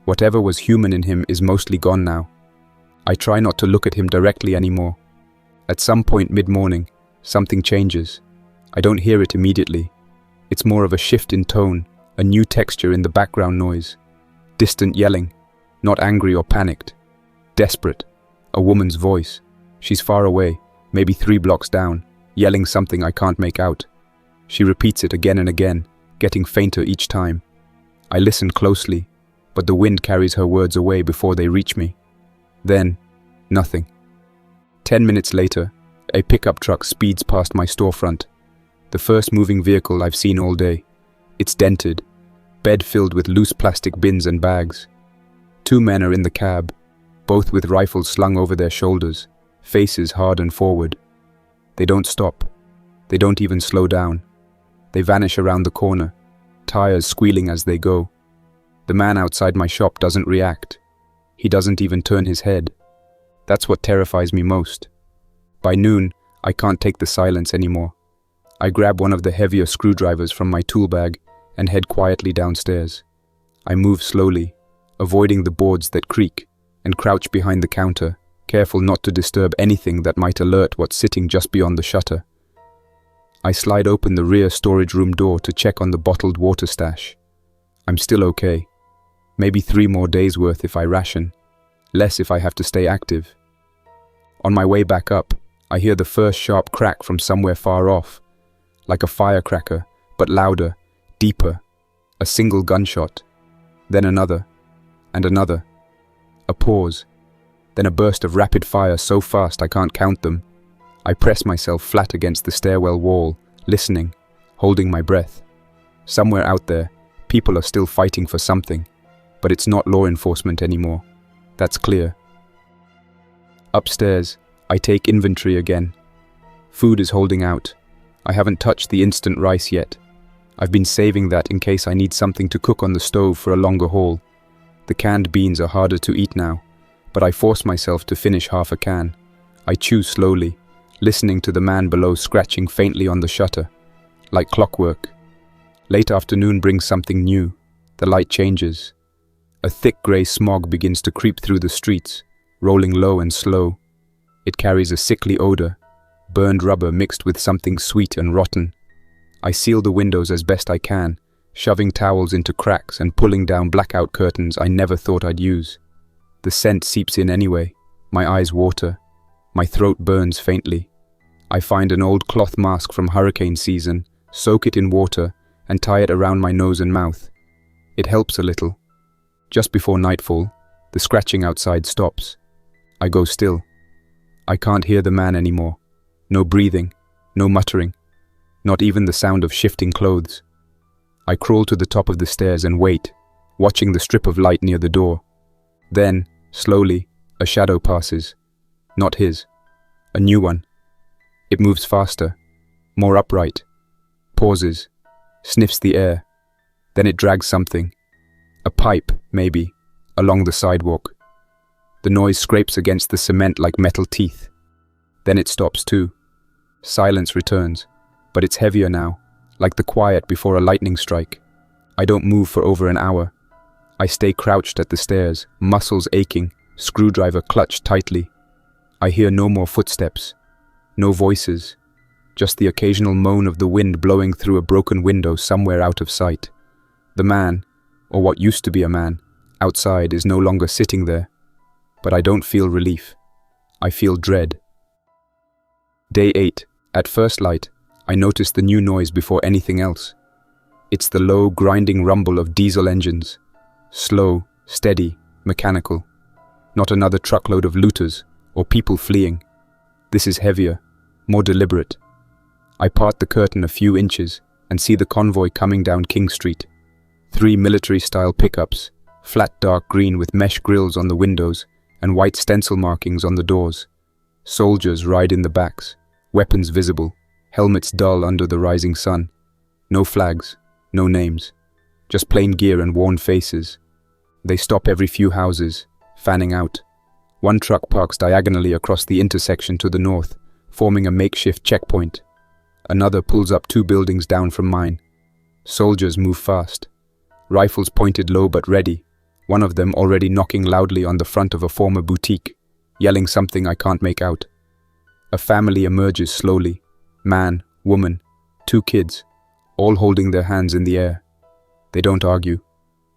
Whatever was human in him is mostly gone now. I try not to look at him directly anymore. At some point mid-morning, something changes. I don't hear it immediately. It's more of a shift in tone, a new texture in the background noise. Distant yelling, not angry or panicked. Desperate. A woman's voice. She's far away, maybe 3 blocks down, yelling something I can't make out. She repeats it again and again, getting fainter each time. I listen closely, but the wind carries her words away before they reach me. Then, nothing. 10 minutes later, a pickup truck speeds past my storefront. The first moving vehicle I've seen all day. It's dented, bed filled with loose plastic bins and bags. 2 men are in the cab, both with rifles slung over their shoulders, faces hard and forward. They don't stop. They don't even slow down. They vanish around the corner, tires squealing as they go. The man outside my shop doesn't react. He doesn't even turn his head. That's what terrifies me most. By noon, I can't take the silence anymore. I grab one of the heavier screwdrivers from my tool bag and head quietly downstairs. I move slowly, avoiding the boards that creak, and crouch behind the counter, careful not to disturb anything that might alert what's sitting just beyond the shutter. I slide open the rear storage room door to check on the bottled water stash. I'm still okay. Maybe 3 more days worth if I ration. Less if I have to stay active. On my way back up, I hear the first sharp crack from somewhere far off. Like a firecracker, but louder, deeper. A single gunshot. Then another. And another. A pause. Then a burst of rapid fire so fast I can't count them. I press myself flat against the stairwell wall, listening, holding my breath. Somewhere out there, people are still fighting for something, but it's not law enforcement anymore. That's clear. Upstairs, I take inventory again. Food is holding out. I haven't touched the instant rice yet. I've been saving that in case I need something to cook on the stove for a longer haul. The canned beans are harder to eat now, but I force myself to finish half a can. I chew slowly, listening to the man below scratching faintly on the shutter, like clockwork. Late afternoon brings something new. The light changes. A thick grey smog begins to creep through the streets, rolling low and slow. It carries a sickly odor, burned rubber mixed with something sweet and rotten. I seal the windows as best I can, shoving towels into cracks and pulling down blackout curtains I never thought I'd use. The scent seeps in anyway. My eyes water. My throat burns faintly. I find an old cloth mask from hurricane season, soak it in water, and tie it around my nose and mouth. It helps a little. Just before nightfall, the scratching outside stops. I go still. I can't hear the man anymore. No breathing, no muttering, not even the sound of shifting clothes. I crawl to the top of the stairs and wait, watching the strip of light near the door. Then, slowly, a shadow passes. Not his. A new one. It moves faster, more upright, pauses, sniffs the air. Then it drags something. A pipe, maybe, along the sidewalk. The noise scrapes against the cement like metal teeth. Then it stops too. Silence returns, but it's heavier now, like the quiet before a lightning strike. I don't move for over an hour. I stay crouched at the stairs, muscles aching, screwdriver clutched tightly. I hear no more footsteps, no voices, just the occasional moan of the wind blowing through a broken window somewhere out of sight. The man, or what used to be a man, outside is no longer sitting there. But I don't feel relief. I feel dread. Day 8. At first light, I notice the new noise before anything else. It's the low, grinding rumble of diesel engines. Slow, steady, mechanical. Not another truckload of looters or people fleeing. This is heavier, more deliberate. I part the curtain a few inches and see the convoy coming down King Street. 3 military-style pickups, flat dark green with mesh grills on the windows and white stencil markings on the doors. Soldiers ride in the backs, weapons visible, helmets dull under the rising sun. No flags, no names, just plain gear and worn faces. They stop every few houses, fanning out. One truck parks diagonally across the intersection to the north, forming a makeshift checkpoint. Another pulls up 2 buildings down from mine. Soldiers move fast, rifles pointed low but ready, one of them already knocking loudly on the front of a former boutique, yelling something I can't make out. A family emerges slowly, man, woman, 2 kids, all holding their hands in the air. They don't argue,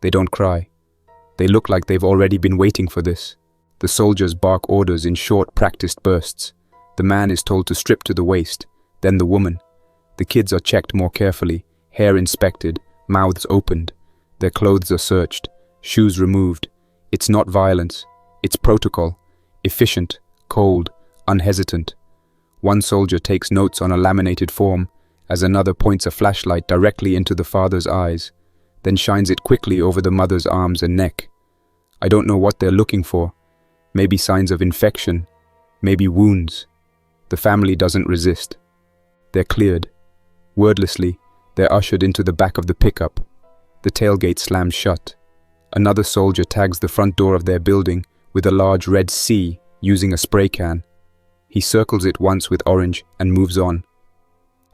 they don't cry. They look like they've already been waiting for this. The soldiers bark orders in short, practiced bursts. The man is told to strip to the waist, then the woman. The kids are checked more carefully, hair inspected, mouths opened. Their clothes are searched, shoes removed. It's not violence, it's protocol. Efficient, cold, unhesitant. One soldier takes notes on a laminated form, as another points a flashlight directly into the father's eyes, then shines it quickly over the mother's arms and neck. I don't know what they're looking for. Maybe signs of infection, maybe wounds. The family doesn't resist. They're cleared. Wordlessly, they're ushered into the back of the pickup. The tailgate slams shut. Another soldier tags the front door of their building with a large red C using a spray can. He circles it once with orange and moves on.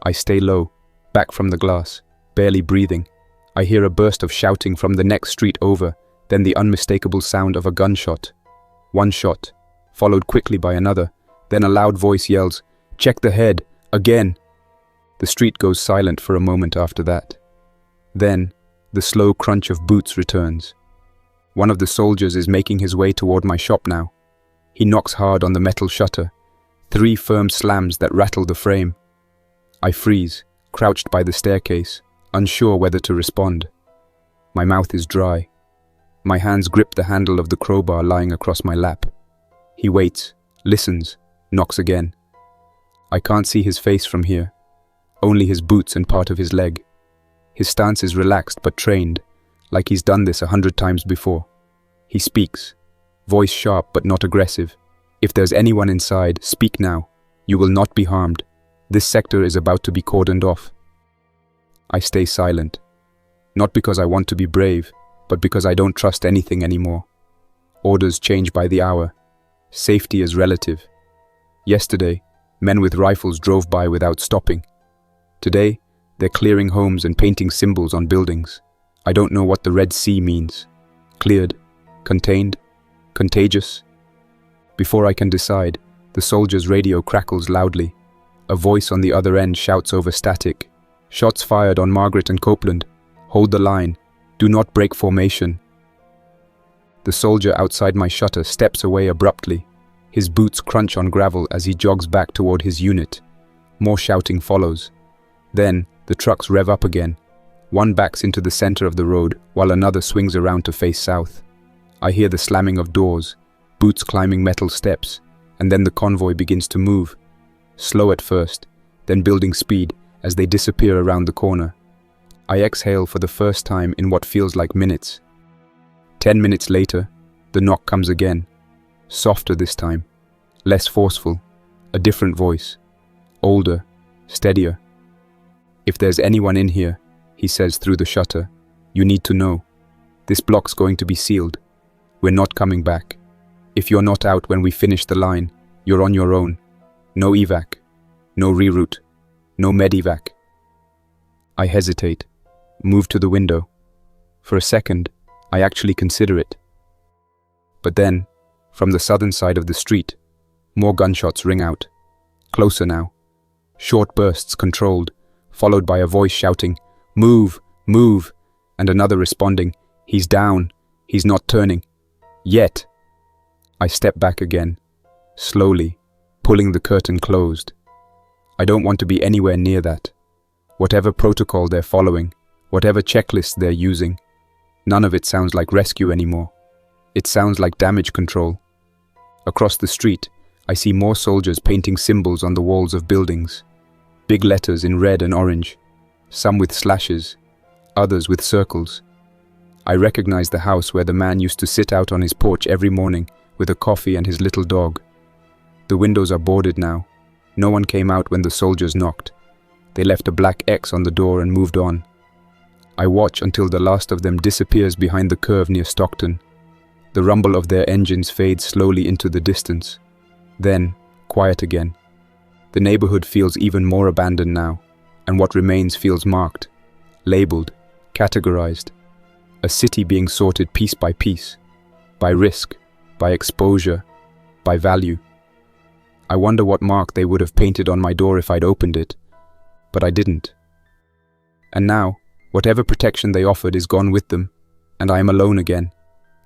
I stay low, back from the glass, barely breathing. I hear a burst of shouting from the next street over, then the unmistakable sound of a gunshot. One shot, followed quickly by another, then a loud voice yells, "Check the head, again!" The street goes silent for a moment after that. Then, the slow crunch of boots returns. One of the soldiers is making his way toward my shop now. He knocks hard on the metal shutter, 3 firm slams that rattle the frame. I freeze, crouched by the staircase, unsure whether to respond. My mouth is dry. My hands grip the handle of the crowbar lying across my lap. He waits, listens, knocks again. I can't see his face from here, only his boots and part of his leg. His stance is relaxed but trained, like he's done this 100 times before. He speaks, voice sharp but not aggressive. "If there's anyone inside, speak now. You will not be harmed. This sector is about to be cordoned off." I stay silent, not because I want to be brave, but because I don't trust anything anymore. Orders change by the hour. Safety is relative. Yesterday, men with rifles drove by without stopping. Today, they're clearing homes and painting symbols on buildings. I don't know what the Red Sea means. Cleared, contained, contagious. Before I can decide, the soldier's radio crackles loudly. A voice on the other end shouts over static. "Shots fired on Margaret and Copeland. Hold the line. Do not break formation." The soldier outside my shutter steps away abruptly. His boots crunch on gravel as he jogs back toward his unit. More shouting follows. Then, the trucks rev up again. One backs into the center of the road while another swings around to face south. I hear the slamming of doors, boots climbing metal steps, and then the convoy begins to move. Slow at first, then building speed as they disappear around the corner. I exhale for the first time in what feels like minutes. 10 minutes later, the knock comes again. Softer this time, less forceful, a different voice. Older, steadier. "If there's anyone in here," he says through the shutter, "you need to know. This block's going to be sealed. We're not coming back. If you're not out when we finish the line, you're on your own. No evac, no reroute, no medevac." I hesitate, move to the window. For a second, I actually consider it. But then, from the southern side of the street, more gunshots ring out. Closer now. Short bursts controlled, followed by a voice shouting, "Move, move," and another responding, "He's down, he's not turning. Yet." I step back again, slowly, pulling the curtain closed. I don't want to be anywhere near that. Whatever protocol they're following, whatever checklist they're using, none of it sounds like rescue anymore. It sounds like damage control. Across the street, I see more soldiers painting symbols on the walls of buildings. Big letters in red and orange, some with slashes, others with circles. I recognize the house where the man used to sit out on his porch every morning with a coffee and his little dog. The windows are boarded now. No one came out when the soldiers knocked. They left a black X on the door and moved on. I watch until the last of them disappears behind the curve near Stockton. The rumble of their engines fades slowly into the distance. Then, quiet again. The neighborhood feels even more abandoned now, and what remains feels marked, labeled, categorized. A city being sorted piece by piece, by risk, by exposure, by value. I wonder what mark they would have painted on my door if I'd opened it, but I didn't. And now, whatever protection they offered is gone with them, and I am alone again,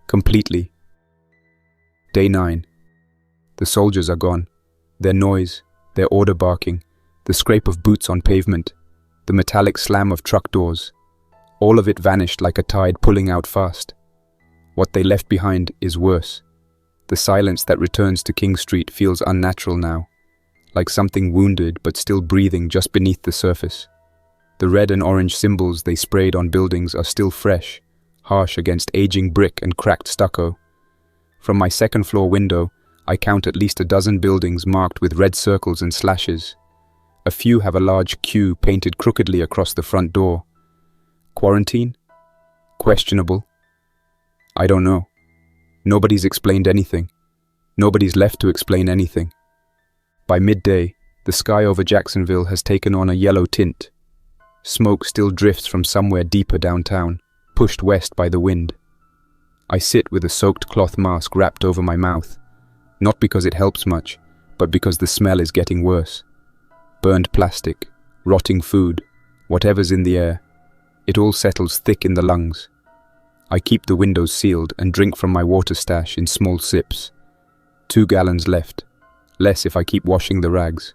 completely. Day 9. The soldiers are gone. Their noise, their order barking, the scrape of boots on pavement, the metallic slam of truck doors. All of it vanished like a tide pulling out fast. What they left behind is worse. The silence that returns to King Street feels unnatural now, like something wounded but still breathing just beneath the surface. The red and orange symbols they sprayed on buildings are still fresh, harsh against aging brick and cracked stucco. From my second-floor window, I count at least a dozen buildings marked with red circles and slashes. A few have a large Q painted crookedly across the front door. Quarantine? Questionable? I don't know. Nobody's explained anything. Nobody's left to explain anything. By midday, the sky over Jacksonville has taken on a yellow tint. Smoke still drifts from somewhere deeper downtown, pushed west by the wind. I sit with a soaked cloth mask wrapped over my mouth, not because it helps much, but because the smell is getting worse. Burned plastic, rotting food, whatever's in the air. It all settles thick in the lungs. I keep the windows sealed and drink from my water stash in small sips. 2 gallons left, less if I keep washing the rags.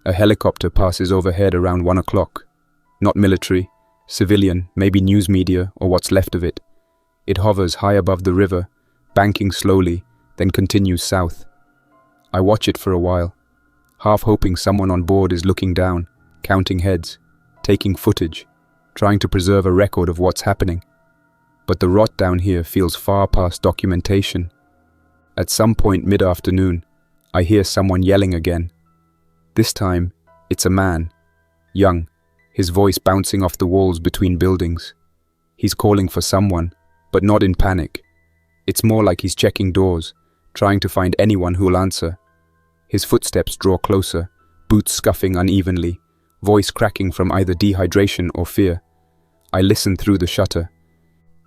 A helicopter passes overhead around 1 o'clock. Not military, civilian, maybe news media or what's left of it. It hovers high above the river, banking slowly, then continues south. I watch it for a while, half hoping someone on board is looking down, counting heads, taking footage, trying to preserve a record of what's happening. But the rot down here feels far past documentation. At some point mid-afternoon, I hear someone yelling again. This time, it's a man, young, his voice bouncing off the walls between buildings. He's calling for someone, but not in panic. It's more like he's checking doors, trying to find anyone who'll answer. His footsteps draw closer, boots scuffing unevenly, voice cracking from either dehydration or fear. I listen through the shutter.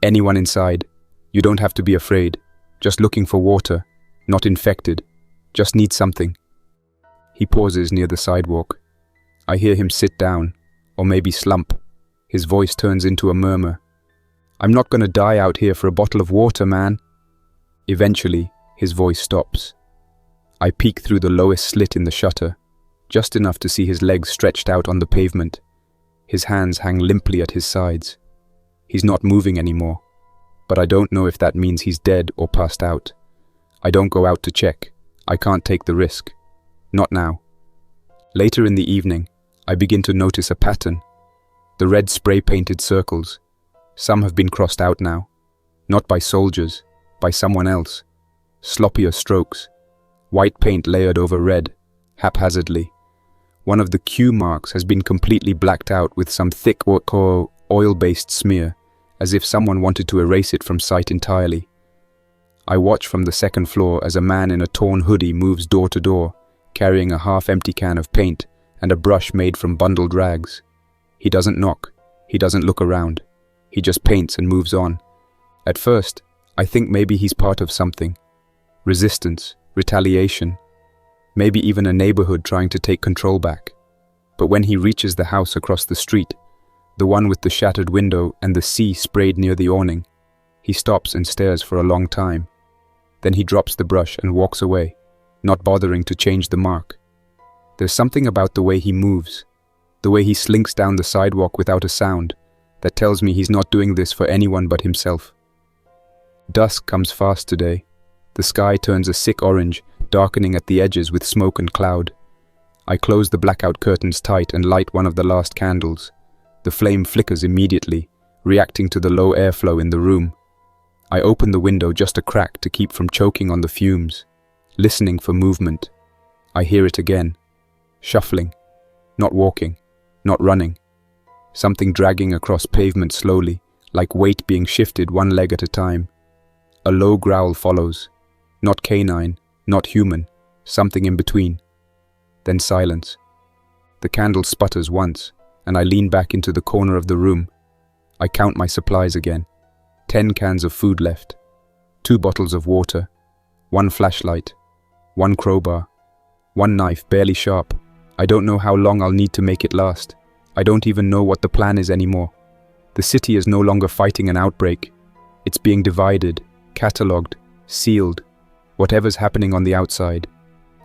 Anyone inside, you don't have to be afraid. Just looking for water, not infected. Just need something. He pauses near the sidewalk. I hear him sit down, or maybe slump. His voice turns into a murmur. I'm not gonna die out here for a bottle of water, man. Eventually, his voice stops. I peek through the lowest slit in the shutter, just enough to see his legs stretched out on the pavement. His hands hang limply at his sides. He's not moving anymore, but I don't know if that means he's dead or passed out. I don't go out to check. I can't take the risk. Not now. Later in the evening, I begin to notice a pattern. The red spray-painted circles. Some have been crossed out now. Not by soldiers, by someone else. Sloppier strokes. White paint layered over red, haphazardly. One of the Q marks has been completely blacked out with some thick oil-based smear, as if someone wanted to erase it from sight entirely. I watch from the second floor as a man in a torn hoodie moves door to door, carrying a half-empty can of paint and a brush made from bundled rags. He doesn't knock. He doesn't look around. He just paints and moves on. At first, I think maybe he's part of something. Resistance, retaliation, maybe even a neighborhood trying to take control back. But when he reaches the house across the street, the one with the shattered window and the sea sprayed near the awning, he stops and stares for a long time. Then he drops the brush and walks away, not bothering to change the mark. There's something about the way he moves, the way he slinks down the sidewalk without a sound, that tells me he's not doing this for anyone but himself. Dusk comes fast today. The sky turns a sick orange, darkening at the edges with smoke and cloud. I close the blackout curtains tight and light one of the last candles. The flame flickers immediately, reacting to the low airflow in the room. I open the window just a crack to keep from choking on the fumes, listening for movement. I hear it again. Shuffling. Not walking. Not running. Something dragging across pavement slowly, like weight being shifted one leg at a time. A low growl follows. Not canine, not human, something in between. Then silence. The candle sputters once, and I lean back into the corner of the room. I count my supplies again. 10 cans of food left. 2 bottles of water. 1 flashlight. 1 crowbar. 1 knife barely sharp. I don't know how long I'll need to make it last. I don't even know what the plan is anymore. The city is no longer fighting an outbreak. It's being divided, catalogued, sealed. Whatever's happening on the outside.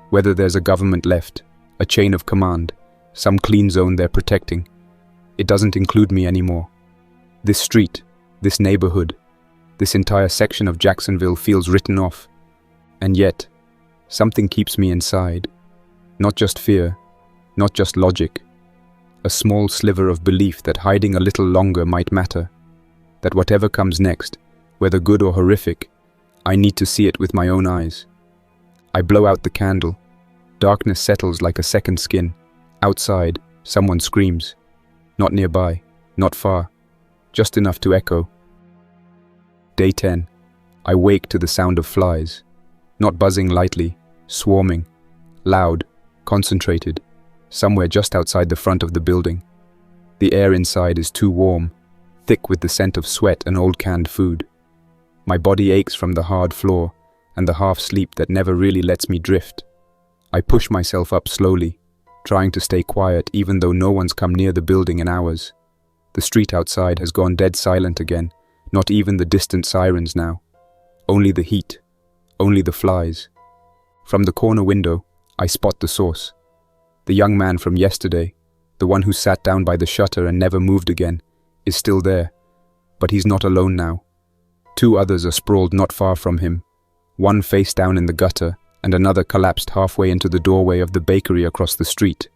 Whether there's a government left, a chain of command, some clean zone they're protecting. It doesn't include me anymore. This street, this neighborhood, this entire section of Jacksonville feels written off. And yet, something keeps me inside. Not just fear, not just logic. A small sliver of belief that hiding a little longer might matter. That whatever comes next, whether good or horrific, I need to see it with my own eyes. I blow out the candle. Darkness settles like a second skin. Outside, someone screams. Not nearby, not far, just enough to echo. Day 10. I wake to the sound of flies. Not buzzing lightly, swarming. Loud, concentrated. Somewhere just outside the front of the building. The air inside is too warm, thick with the scent of sweat and old canned food. My body aches from the hard floor and the half-sleep that never really lets me drift. I push myself up slowly, trying to stay quiet even though no one's come near the building in hours. The street outside has gone dead silent again, not even the distant sirens now. Only the heat, only the flies. From the corner window, I spot the source. The young man from yesterday, the one who sat down by the shutter and never moved again, is still there. But he's not alone now. 2 others are sprawled not far from him, one face down in the gutter and another collapsed halfway into the doorway of the bakery across the street.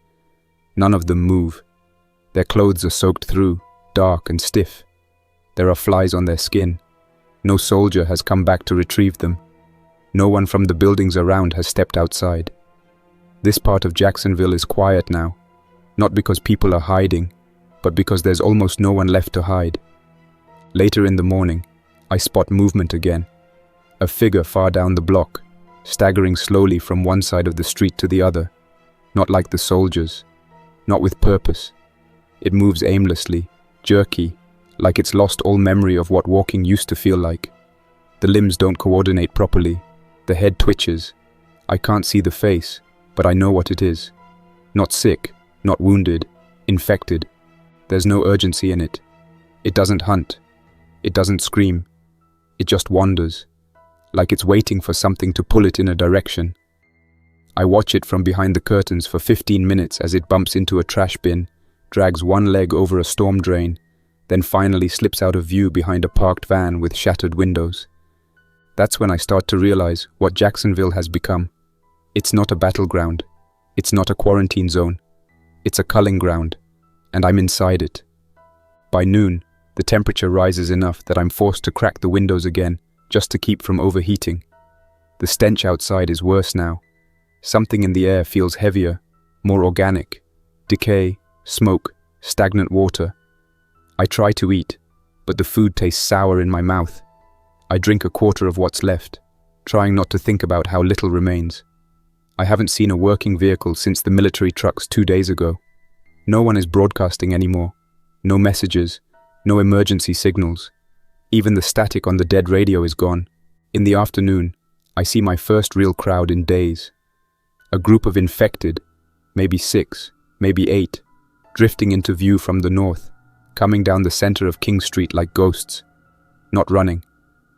None of them move. Their clothes are soaked through, dark and stiff. There are flies on their skin. No soldier has come back to retrieve them. No one from the buildings around has stepped outside. This part of Jacksonville is quiet now, not because people are hiding, but because there's almost no one left to hide. Later in the morning, I spot movement again. A figure far down the block, staggering slowly from one side of the street to the other. Not like the soldiers, not with purpose. It moves aimlessly, jerky, like it's lost all memory of what walking used to feel like. The limbs don't coordinate properly. The head twitches. I can't see the face, but I know what it is. Not sick, not wounded, infected. There's no urgency in it. It doesn't hunt. It doesn't scream. It just wanders, like it's waiting for something to pull it in a direction. I watch it from behind the curtains for 15 minutes as it bumps into a trash bin, drags one leg over a storm drain, then finally slips out of view behind a parked van with shattered windows. That's when I start to realize what Jacksonville has become. It's not a battleground. It's not a quarantine zone. It's a culling ground, and I'm inside it. By noon, the temperature rises enough that I'm forced to crack the windows again just to keep from overheating. The stench outside is worse now. Something in the air feels heavier, more organic. Decay, smoke, stagnant water. I try to eat, but the food tastes sour in my mouth. I drink a quarter of what's left, trying not to think about how little remains. I haven't seen a working vehicle since the military trucks 2 days ago. No one is broadcasting anymore. No messages, no emergency signals. Even the static on the dead radio is gone. In the afternoon, I see my first real crowd in days. A group of infected, maybe 6, maybe 8, drifting into view from the north, coming down the center of King Street like ghosts. Not running,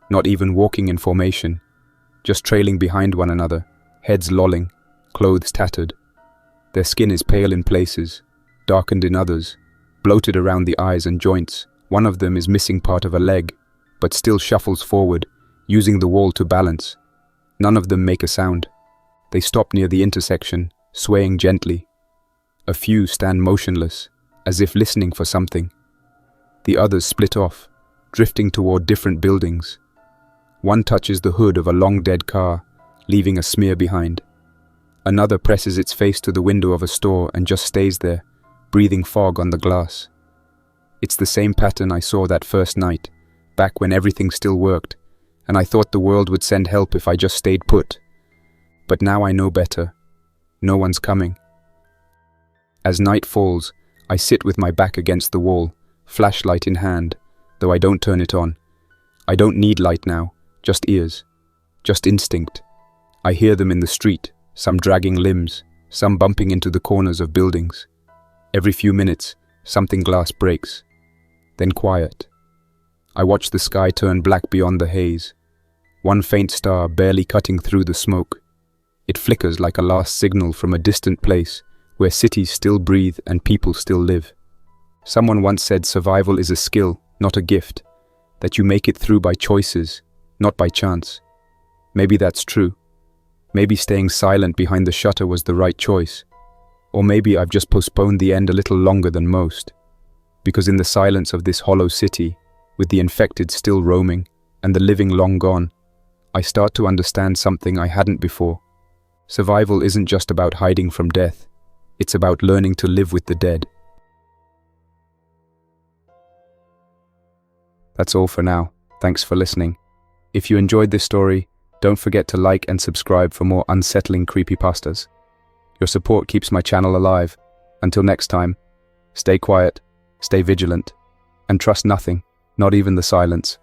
not even walking in formation, just trailing behind one another, heads lolling, clothes tattered. Their skin is pale in places, darkened in others, bloated around the eyes and joints. One of them is missing part of a leg, but still shuffles forward, using the wall to balance. None of them make a sound. They stop near the intersection, swaying gently. A few stand motionless, as if listening for something. The others split off, drifting toward different buildings. One touches the hood of a long-dead car, leaving a smear behind. Another presses its face to the window of a store and just stays there, breathing fog on the glass. It's the same pattern I saw that first night, back when everything still worked, and I thought the world would send help if I just stayed put. But now I know better. No one's coming. As night falls, I sit with my back against the wall, flashlight in hand, though I don't turn it on. I don't need light now, just ears, just instinct. I hear them in the street, some dragging limbs, some bumping into the corners of buildings. Every few minutes, something glass breaks. Then quiet. I watch the sky turn black beyond the haze. One faint star barely cutting through the smoke. It flickers like a last signal from a distant place where cities still breathe and people still live. Someone once said survival is a skill, not a gift, that you make it through by choices, not by chance. Maybe that's true. Maybe staying silent behind the shutter was the right choice. Or maybe I've just postponed the end a little longer than most. Because in the silence of this hollow city, with the infected still roaming and the living long gone, I start to understand something I hadn't before. Survival isn't just about hiding from death. It's about learning to live with the dead. That's all for now. Thanks for listening. If you enjoyed this story, don't forget to like and subscribe for more unsettling creepypastas. Your support keeps my channel alive. Until next time, stay quiet, stay vigilant, and trust nothing, not even the silence.